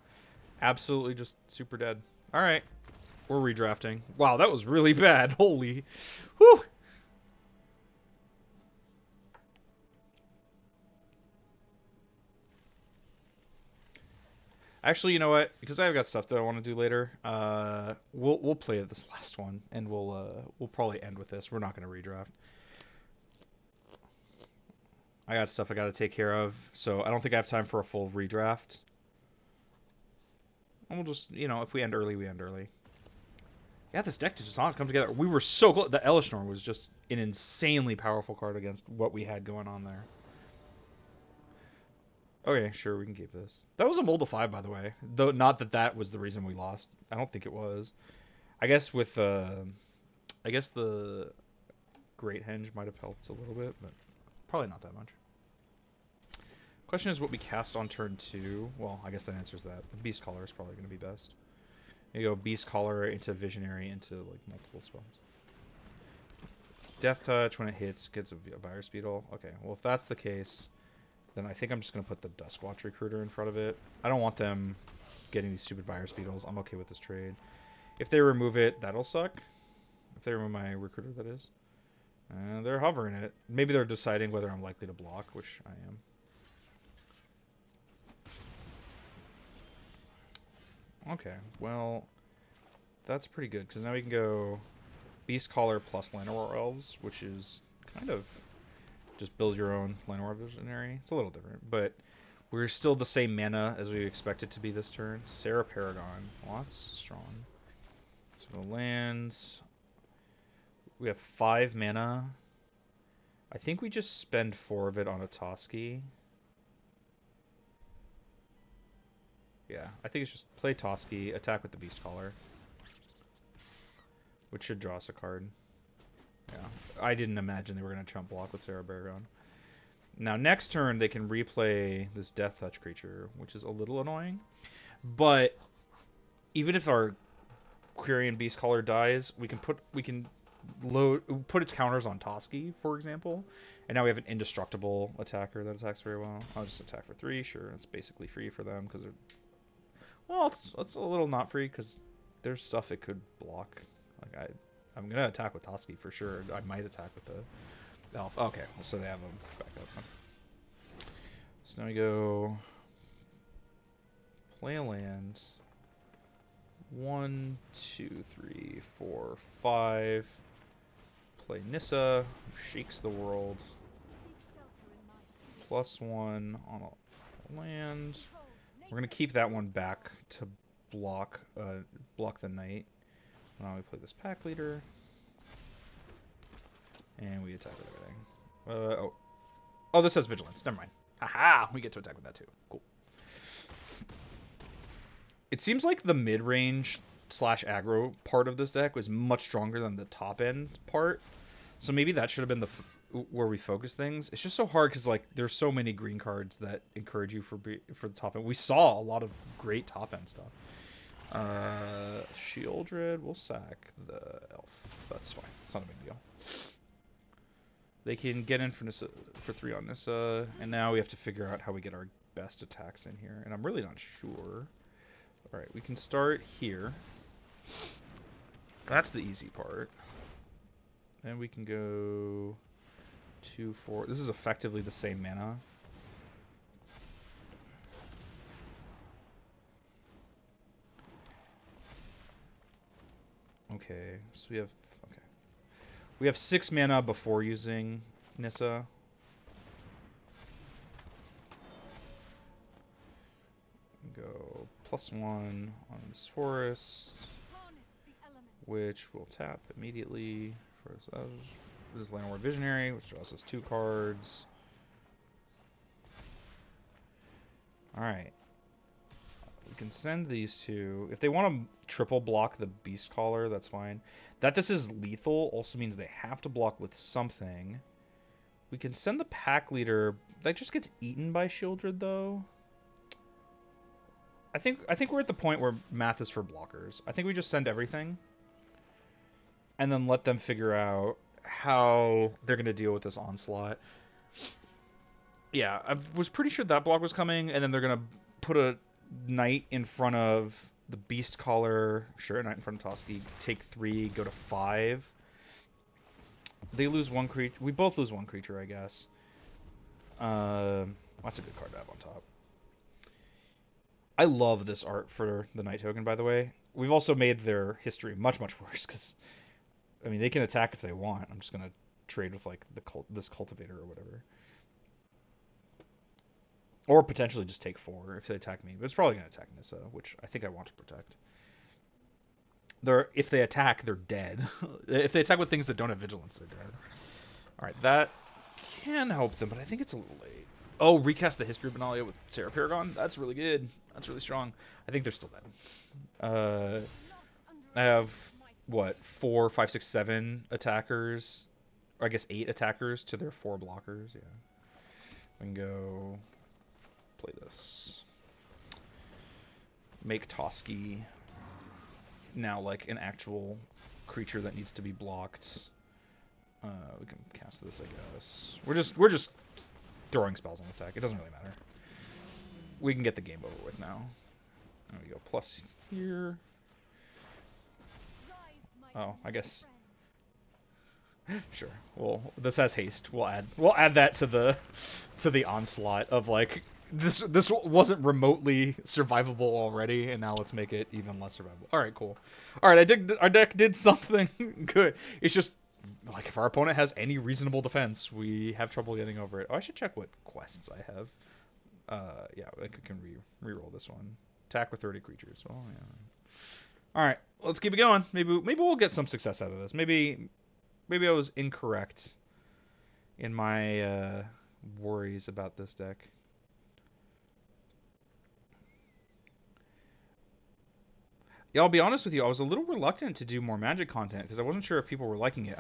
Absolutely just super dead. Alright. We're redrafting. Wow, that was really bad. Holy. Whew. Actually, you know what? Because I've got stuff that I want to do later. We'll play this last one, and we'll probably end with this. We're not going to redraft. I got stuff I got to take care of, so I don't think I have time for a full redraft. And we'll just, you know, if we end early, we end early. Yeah, this deck just not come together. We were so close. The Elishnorn was just an insanely powerful card against what we had going on there. Okay, sure, we can keep this. That was a Mold of 5, by the way. Though not that that was the reason we lost. I don't think it was. I guess with I guess the Great Henge might have helped a little bit, but probably not that much. Question is what we cast on turn 2. Well, I guess that answers that. The Beast Caller is probably going to be best. You go Beast Caller into Visionary into like multiple spells. Death Touch, when it hits, gets a Virus Beetle. Okay, well if that's the case, then I think I'm just going to put the Duskwatch Recruiter in front of it. I don't want them getting these stupid Virus Beetles. I'm okay with this trade. If they remove it, that'll suck. If they remove my Recruiter, that is. They're hovering it. Maybe they're deciding whether I'm likely to block, which I am. Okay, well, that's pretty good, because now we can go Beast Caller plus Llanowar Elves, which is kind of Just build your own Llanowar Visionary. It's a little different, but we're still the same mana as we expect it to be this turn. Sarah Paragon. Well, that's strong. So land. We have 5 mana. I think we just spend 4 of it on a Toski. Yeah, I think it's just play Toski, attack with the Beast Caller, which should draw us a card. Yeah, I didn't imagine they were going to chump block with Sarah Paragon. Now, next turn, they can replay this Death Touch creature, which is a little annoying. But even if our Quirion Beast Caller dies, we can put its counters on Toski, for example. And now we have an indestructible attacker that attacks very well. I'll just attack for 3, sure. It's basically free for them because they're... Well, it's a little not free because there's stuff it could block. Like I'm gonna attack with Toski for sure. I might attack with the elf. Okay, so they have them back up. So now we go play a land. 1, 2, 3, 4, 5. Play Nissa, who shakes the world. +1 on a land. We're gonna keep that one back to block the knight. Now we play this pack leader, and we attack with everything. Oh, this has vigilance. Never mind. Haha, we get to attack with that too. Cool. It seems like the mid-range / aggro part of this deck was much stronger than the top end part. So maybe that should have been where we focus things. It's just so hard because like there's so many green cards that encourage you for the top end. We saw a lot of great top end stuff. Shieldred, we'll sack the elf. That's fine. It's not a big deal. They can get in for Nissa, for 3 on Nissa, and now we have to figure out how we get our best attacks in here. And I'm really not sure. All right, we can start here. That's the easy part. Then we can go 2, 4. This is effectively the same mana. Okay, so we have 6 mana before using Nissa. Go +1 on this forest, which will tap immediately for this Llanowar Visionary, which draws us 2 cards. Alright. We can send these two. If they want to triple block the Beast Caller, that's fine. That this is lethal also means they have to block with something. We can send the Pack Leader. That just gets eaten by Shieldred, though. I think we're at the point where math is for blockers. I think we just send everything. And then let them figure out how they're going to deal with this onslaught. Yeah, I was pretty sure that block was coming, and then they're going to put a knight in front of the Beast Caller. Sure, a knight in front of Toski. Take 3, go to 5. They lose 1 creature. We both lose 1 creature, I guess. That's a good card to have on top. I love this art for the Knight token, by the way. We've also made their history much, much worse, because, I mean, they can attack if they want. I'm just going to trade with, like, this Cultivator or whatever. Or potentially just take 4 if they attack me. But it's probably going to attack Nissa, which I think I want to protect. If they attack, they're dead. If they attack with things that don't have vigilance, they're dead. Alright, that can help them, but I think it's a little late. Oh, recast the history of Benalia with Sarah Paragon? That's really good. That's really strong. I think they're still dead. I have, what, 4, 5, 6, 7 attackers. Or I guess 8 attackers to their 4 blockers, yeah. We can go play this. Make Toski now like an actual creature that needs to be blocked. We can cast this, I guess. We're just throwing spells on this deck. It doesn't really matter. We can get the game over with now. There we go. Plus here. Oh, I guess. Sure. Well, this has haste. We'll add that to the onslaught of like this wasn't remotely survivable already, and now let's make it even less survivable. All right, cool. All right, our deck did something good. It's just like if our opponent has any reasonable defense, we have trouble getting over it. Oh, I should check what quests I have. Yeah, I can re-roll this one. Attack with 30 creatures. Well, yeah. All right, let's keep it going. Maybe we'll get some success out of this. Maybe I was incorrect in my worries about this deck. Yeah, I'll be honest with you. I was a little reluctant to do more Magic content because I wasn't sure if people were liking it.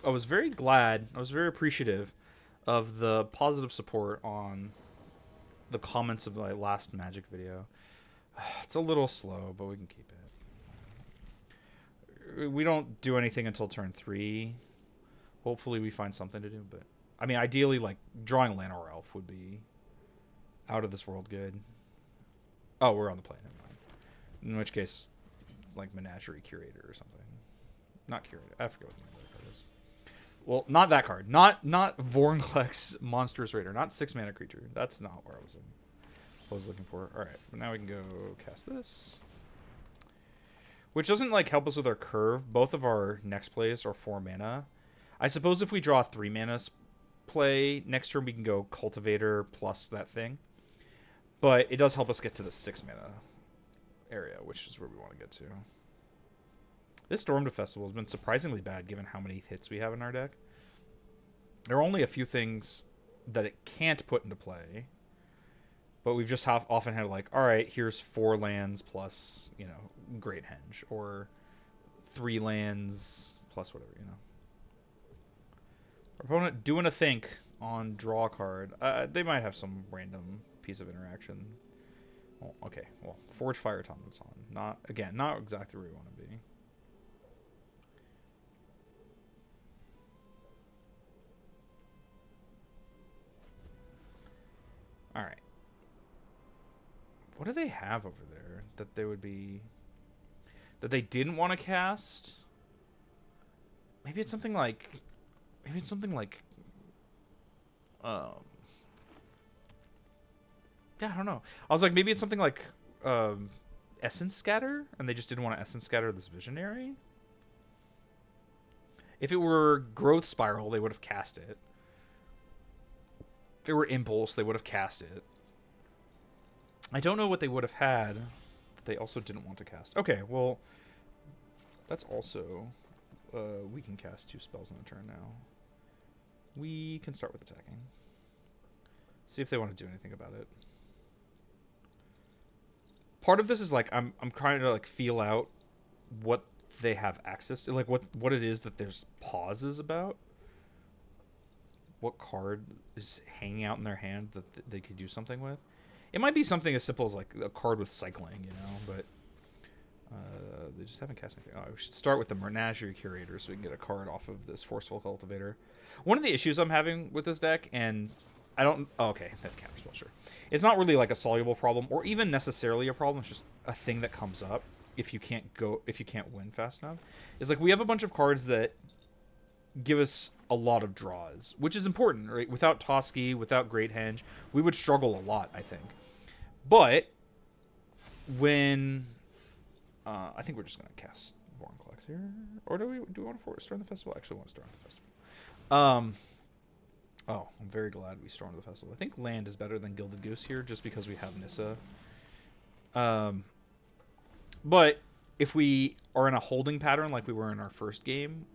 I was very glad. I was very appreciative of the positive support on the comments of my last Magic video. It's a little slow, but we can keep it. We don't do anything until turn 3. Hopefully we find something to do, but I mean, ideally, like drawing Llanowar Elf would be out of this world good. Oh, we're on the plane. Never mind. In which case, like Menagerie Curator or something. Not Curator. I forget what the name of that card is. Well, not that card. Not Vorinclex Monstrous Raider. Not 6-mana creature. That's not where I was looking for. All right, but now we can go cast this, which doesn't like help us with our curve. Both of our next plays are 4 mana. I suppose if we draw 3 mana play next turn, we can go Cultivator plus that thing. But it does help us get to the 6 mana area, which is where we want to get to. This Storm to Festival has been surprisingly bad given how many hits we have in our deck. There are only a few things that it can't put into play, but we've just often had like, all right, here's 4 lands plus, you know, Great Henge, or 3 lands plus whatever, you know. Our opponent doing a think on draw card. They might have some random piece of interaction. Well, okay, well, Forge Fire Automaton. Not exactly where we want to be. Alright. What do they have over there that they would be... that they didn't want to cast? Maybe it's something like... yeah, I don't know. I was like, maybe it's something like Essence Scatter, and they just didn't want to Essence Scatter this Visionary. If it were Growth Spiral, they would have cast it. If it were Impulse, they would have cast it. I don't know what they would have had that they also didn't want to cast. Okay, well, that's also... we can cast 2 spells in a turn now. We can start with attacking. See if they want to do anything about it. Part of this is like I'm trying to like feel out what they have access to, like what it is that there's pauses about. What card is hanging out in their hand that they could do something with. It might be something as simple as like a card with cycling, you know, but they just haven't cast anything. Oh, we should start with the Menagerie Curator so we can get a card off of this Forceful Cultivator. One of the issues I'm having with this deck, and I don't... Oh, okay, that counterspell, sure. It's not really like a soluble problem, or even necessarily a problem. It's just a thing that comes up if you can't win fast enough. Is like we have a bunch of cards that give us a lot of draws, which is important, right? Without Toski, without Great Henge, we would struggle a lot, I think. But when... I think we're just going to cast Vorinclex here. Or do we want to storm the festival? I actually want to storm the festival. Oh, I'm very glad we stormed the festival. I think land is better than Gilded Goose here, just because we have Nissa. But if we are in a holding pattern like we were in our first game,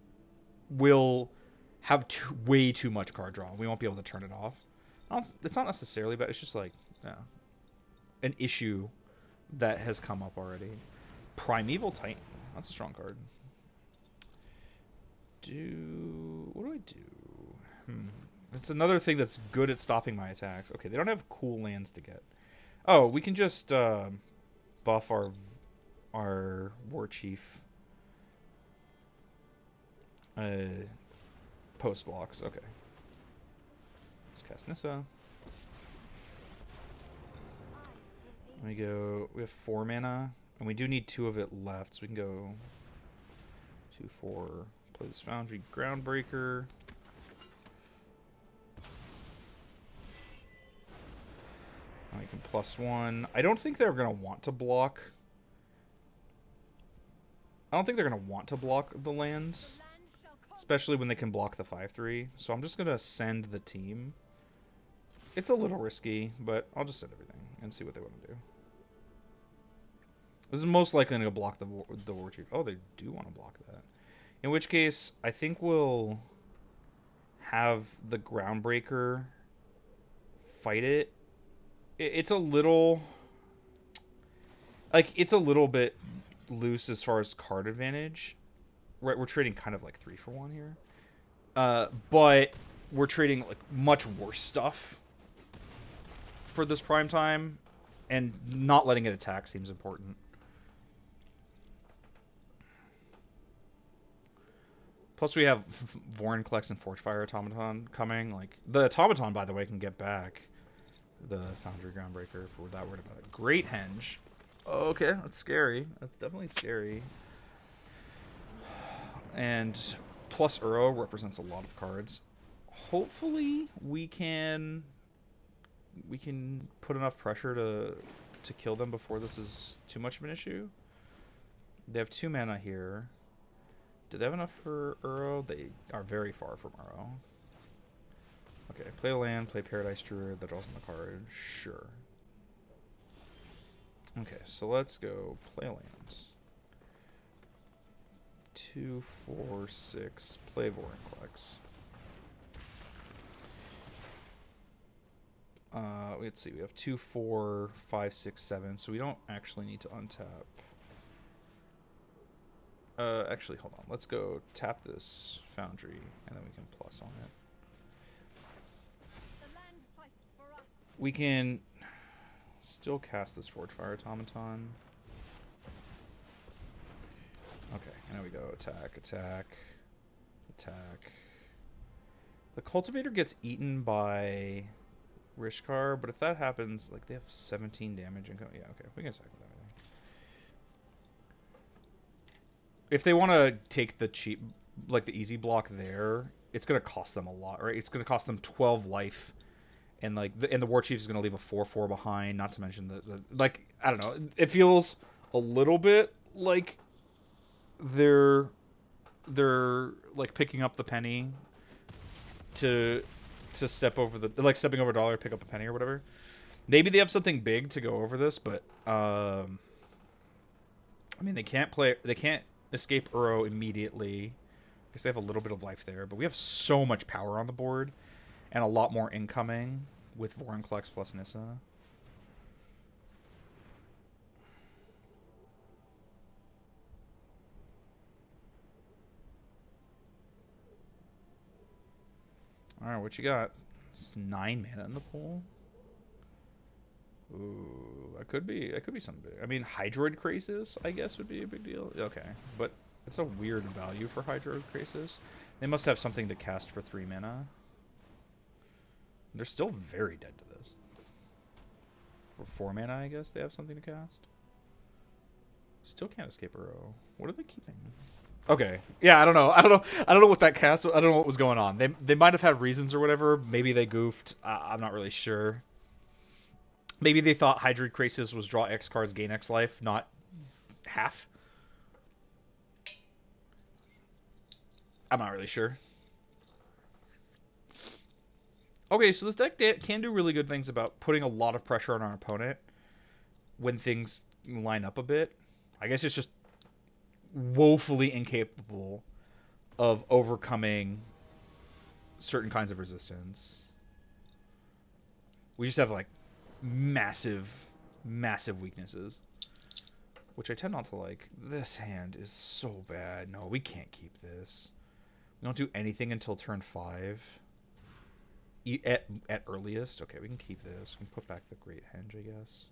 we'll have way too much card draw. We won't be able to turn it off. It's not necessarily bad. It's just like an issue that has come up already. Primeval Titan. That's a strong card. What do I do? It's another thing that's good at stopping my attacks. Okay, they don't have cool lands to get. Oh, we can just buff our War Chief post blocks. Okay. Let's cast Nissa. We have 4 mana, and we do need 2 of it left, so we can go 2/4. Play this Foundry Groundbreaker. I can +1. I don't think they're going to want to block. I don't think they're going to want to block the lands. especially when they can block the 5/3. So I'm just gonna send the team. It's a little risky, but I'll just send everything and see what they want to do. This is most likely going to block the War Chief. Oh, they do want to block that. In which case, I think we'll have the Groundbreaker fight it. It's a little... Like, it's a little bit loose as far as card advantage. Right, we're trading kind of like 3-for-1 here. But we're trading like much worse stuff for this prime time, and not letting it attack seems important. Plus we have Vorinclex and Forgefire Automaton coming. Like, the Automaton, by the way, can get back the Foundry Groundbreaker if we're that worried about it. Great Henge. Okay, that's scary. That's definitely scary. And plus Uro represents a lot of cards. Hopefully we can put enough pressure to kill them before this is too much of an issue. They have 2 mana here. Do they have enough for Uro? They are very far from Uro. Okay, play a land, play Paradise Druid, that draws on the card. Sure. Okay, so let's go play a land. 2, 4, 6, play Vorinclex. Let's see, we have 2, 4, 5, 6, 7, so we don't actually need to untap. Actually, hold on. Let's go tap this Foundry, and then we can plus on it. The land fights for us. We can still cast this Forgefire Automaton. Okay, and now we go attack, attack, attack. The Cultivator gets eaten by Rishkar, but if that happens, like, they have 17 damage and yeah, okay, we can attack with everything. If they want to take the cheap, like the easy block there, it's gonna cost them a lot, right? It's gonna cost them 12 life, and like, the War Chief is gonna leave a 4/4 behind. Not to mention the like, I don't know. It feels a little bit like they're like picking up the penny to step over the, like, stepping over a dollar, pick up a penny or whatever. Maybe they have something big to go over this, but I mean, they can't escape Uro immediately. I guess they have a little bit of life there, but we have so much power on the board and a lot more incoming with Vorinclex plus Nissa. Alright, what you got? It's 9 mana in the pool. Ooh, that could be something big. I mean, Hydroid Krasis, I guess, would be a big deal. Okay, but it's a weird value for Hydroid Krasis. They must have something to cast for 3 mana. They're still very dead to this. For 4 mana, I guess they have something to cast. Still can't escape Uro. What are they keeping? Okay. Yeah, I don't know. I don't know what that cast. I don't know what was going on. They might have had reasons or whatever. Maybe they goofed. I'm not really sure. Maybe they thought Hydroid Krasis was draw X cards, gain X life, not half. I'm not really sure. Okay, so this deck can do really good things about putting a lot of pressure on our opponent when things line up a bit. I guess it's just woefully incapable of overcoming certain kinds of resistance. We just have, like, massive weaknesses, which I tend not to like. This hand is so bad. No, we can't keep this. We don't do anything until turn 5 at earliest. Okay, we can keep this. We can put back the Great Henge, I guess.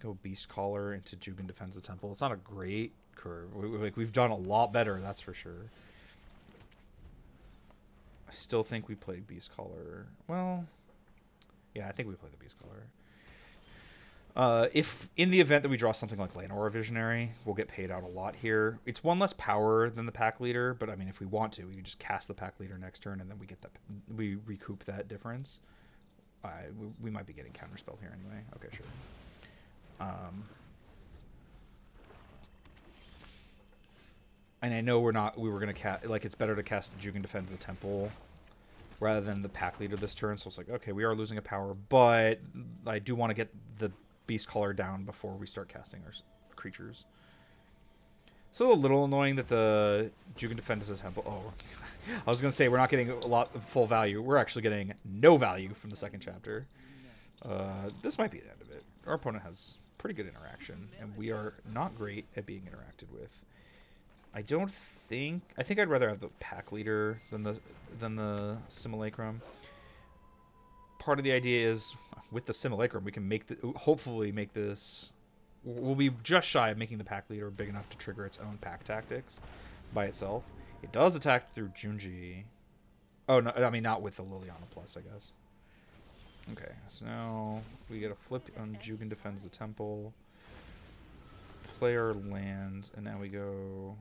Go Beast Caller into Jugan Defends the Temple. It's not a great curve. We've done a lot better, that's for sure. I still think we played Beast Caller. Well, yeah, I think we played the Beast Caller. If in the event that we draw something like Llanowar Visionary, we'll get paid out a lot here. It's 1 less power than the Pack Leader, but I mean, if we want to, we can just cast the Pack Leader next turn, and then we recoup that difference. We might be getting counterspelled here anyway. Okay, sure. And I know we were gonna cast, like, it's better to cast the Jugan Defends the Temple rather than the pack leader this turn, so it's like, okay, we are losing a power, but I do want to get the Beast Caller down before we start casting our creatures. So a little annoying that the Jugan Defends the Temple, oh, I was gonna say we're not getting a lot of full value, we're actually getting no value from the second chapter. This might be the end of it. Our opponent has pretty good interaction, and we are not great at being interacted with. I think I'd rather have the pack leader than the Simulacrum. Part of the idea is with the Simulacrum we can hopefully make this, we'll be just shy of making the pack leader big enough to trigger its own pack tactics by itself. It does attack through Junji. Oh no, I mean not with the Liliana Plus, I guess. Okay, so now we get a flip on Jugan Defends the Temple. Player lands, and now we go.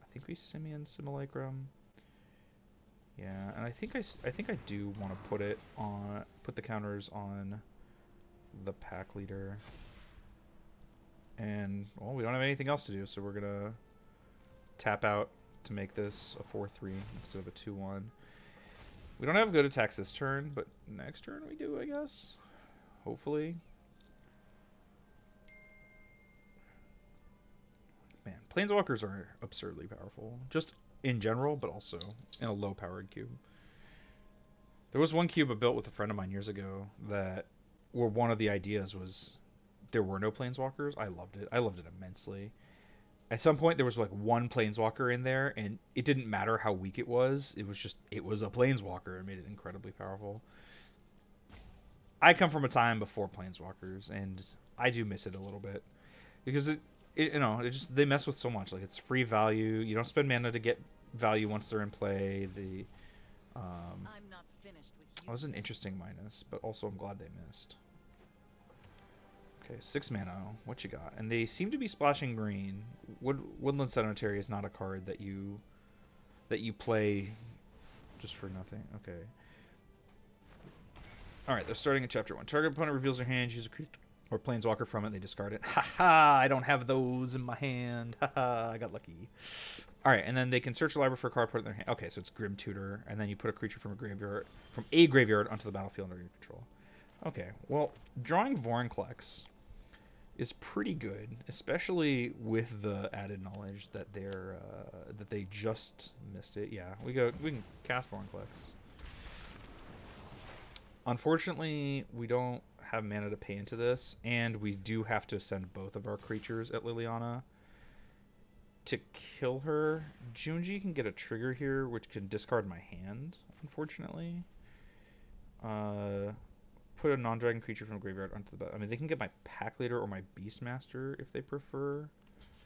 I think we Simian Simulacrum. Yeah, and I think I do want to put the counters on the pack leader. And well, we don't have anything else to do, so we're gonna tap out to make this a 4/3 instead of a 2/1. We don't have good attacks this turn, but next turn we do, I guess. Hopefully. Man, Planeswalkers are absurdly powerful. Just in general, but also in a low-powered cube. There was one cube I built with a friend of mine years ago where one of the ideas was there were no Planeswalkers. I loved it. I loved it immensely. At some point, there was like one Planeswalker in there, and it didn't matter how weak it was. It was a Planeswalker. It made it incredibly powerful. I come from a time before Planeswalkers, and I do miss it a little bit because they mess with so much. Like, it's free value. You don't spend mana to get value once they're in play. I'm not finished with you. That was an interesting minus, but also I'm glad they missed. Okay, 6 mana. What you got? And they seem to be splashing green. Woodland Cemetery is not a card that you play just for nothing. Okay. Alright, they're starting in Chapter 1. Target opponent reveals their hand, choose a creature or Planeswalker from it, they discard it. Haha, I don't have those in my hand. Haha, I got lucky. Alright, and then they can search the library for a card, put it in their hand. Okay, so it's Grim Tutor, and then you put a creature from a graveyard onto the battlefield under your control. Okay, well, drawing Vorinclex is pretty good, especially with the added knowledge that they just missed it. Yeah, we can cast Vorinclex. Unfortunately, we don't have mana to pay into this, and we do have to send both of our creatures at Liliana to kill her. Junji can get a trigger here, which can discard my hand, unfortunately. Put a non-dragon creature from a graveyard onto the battlefield. I mean, they can get my pack leader or my Beastmaster if they prefer.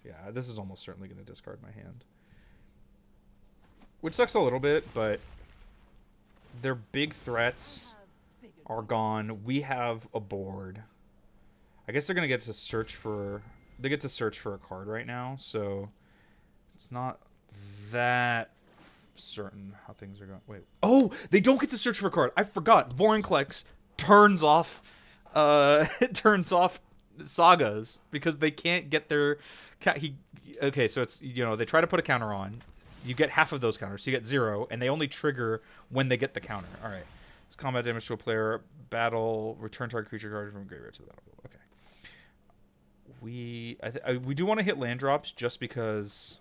Yeah, this is almost certainly going to discard my hand. Which sucks a little bit, but their big threats are gone. We have a board. I guess they're going to get to search for... They get to search for a card right now, so it's not that certain how things are going. Wait. Oh! They don't get to search for a card! I forgot! Vorinclex turns off sagas because they can't get their okay, so it's, they try to put a counter on. You get half of those counters, so you get 0, and they only trigger when they get the counter. All right. It's combat damage to a player, battle, return target creature card from graveyard to the battlefield. Okay. We do want to hit land drops just because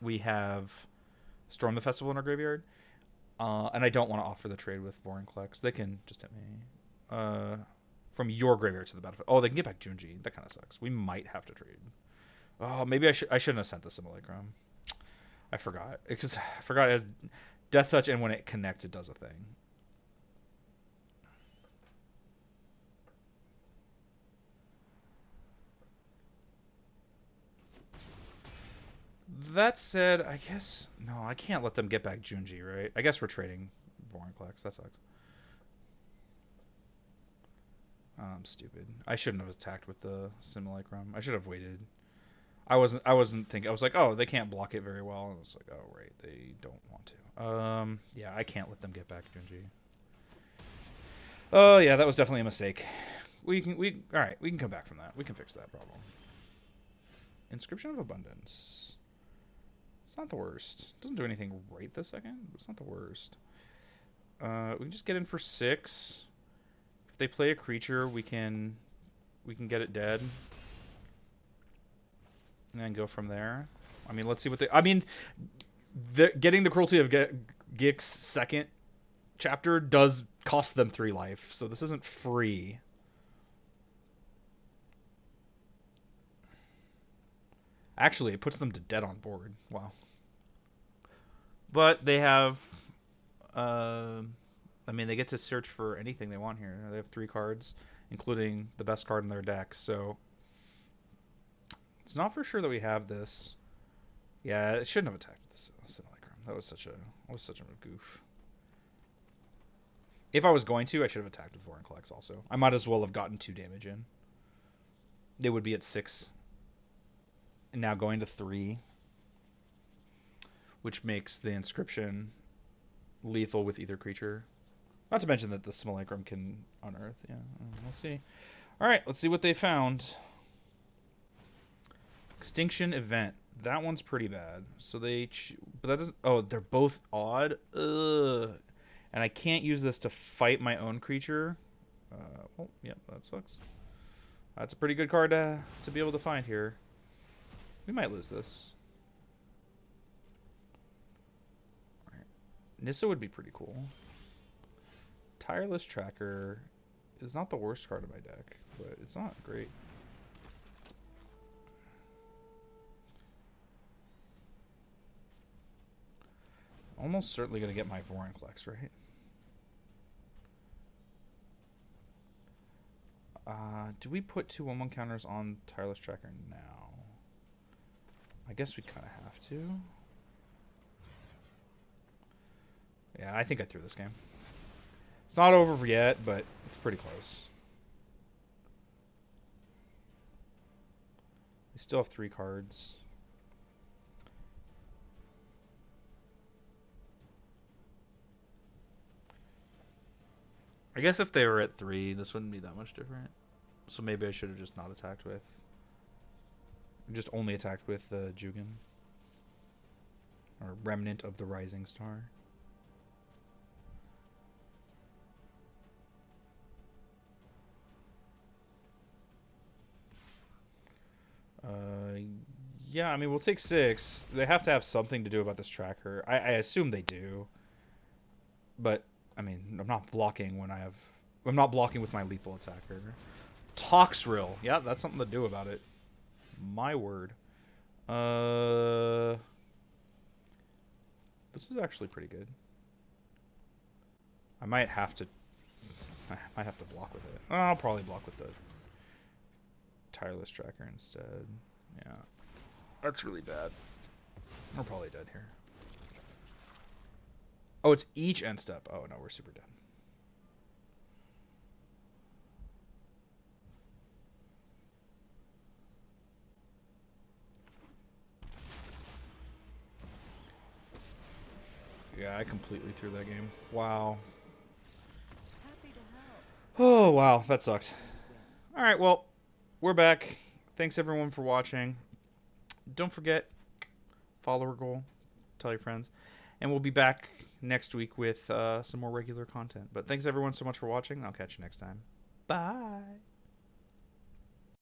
we have Storm the Festival in our graveyard. And I don't want to offer the trade with Vorinclex. They can just hit me. From your graveyard to the battlefield. Oh, they can get back Junji. That kind of sucks. We might have to trade. Oh, maybe I shouldn't have sent the Simulacrum. I forgot. I forgot it has Death Touch, and when it connects, it does a thing. That said, I guess... No, I can't let them get back Junji, right? I guess we're trading Vorinclex. That sucks. I'm stupid. I shouldn't have attacked with the Simulacrum. I should have waited. I wasn't thinking... I was like, oh, they can't block it very well. And I was like, oh, right. They don't want to. Yeah, I can't let them get back Junji. Oh, yeah, that was definitely a mistake. Alright, we can come back from that. We can fix that problem. Inscription of Abundance. It's not the worst. Doesn't do anything right this second, but it's not the worst. We can just get in for 6. If they play a creature, we can get it dead. And then go from there. I mean, let's see what they... I mean, getting the Cruelty of Gix second chapter does cost them 3 life, so this isn't free. Actually, it puts them to dead on board. Wow. But they have... I mean, they get to search for anything they want here. They have 3 cards, including the best card in their deck, so... It's not for sure that we have this. Yeah, it shouldn't have attacked this Simulacrum. That was such a goof. If I was going to, I should have attacked with Vorinclex also. I might as well have gotten 2 damage in. They would be at 6. And now going to 3. Which makes the Inscription lethal with either creature. Not to mention that the Simulacrum can unearth. Yeah, we'll see. Alright, let's see what they found. Extinction Event. That one's pretty bad. So they... But that doesn't... Oh, they're both odd? Ugh. And I can't use this to fight my own creature. Oh, yep, that sucks. That's a pretty good card to be able to find here. We might lose this. Alright. Nissa would be pretty cool. Tireless Tracker is not the worst card in my deck, but it's not great. Almost certainly going to get my Vorinclex, right? Do we put 2 1/1 counters on Tireless Tracker now? I guess we kind of have to. Yeah, I think I threw this game. It's not over yet, but it's pretty close. We still have 3 cards. I guess if they were at 3, this wouldn't be that much different. So maybe I should have just not attacked with... Just only attacked with Jugen. Or Remnant of the Rising Star. Yeah, I mean, we'll take 6. They have to have something to do about this tracker. I assume they do. But... I mean, I'm not blocking when I'm not blocking with my lethal attacker. Toxrill. Yeah, that's something to do about it. My word. This is actually pretty good. I might have to block with it. I'll probably block with the Tireless Tracker instead. Yeah. That's really bad. We're probably dead here. Oh, it's each end step. Oh, no, we're super dead. Yeah, I completely threw that game. Wow. Happy to help. Oh, wow, that sucked. Alright, well, we're back. Thanks everyone for watching. Don't forget, follower goal, tell your friends. And we'll be back next week with some more regular content. But thanks everyone so much for watching. I'll catch you next time. Bye.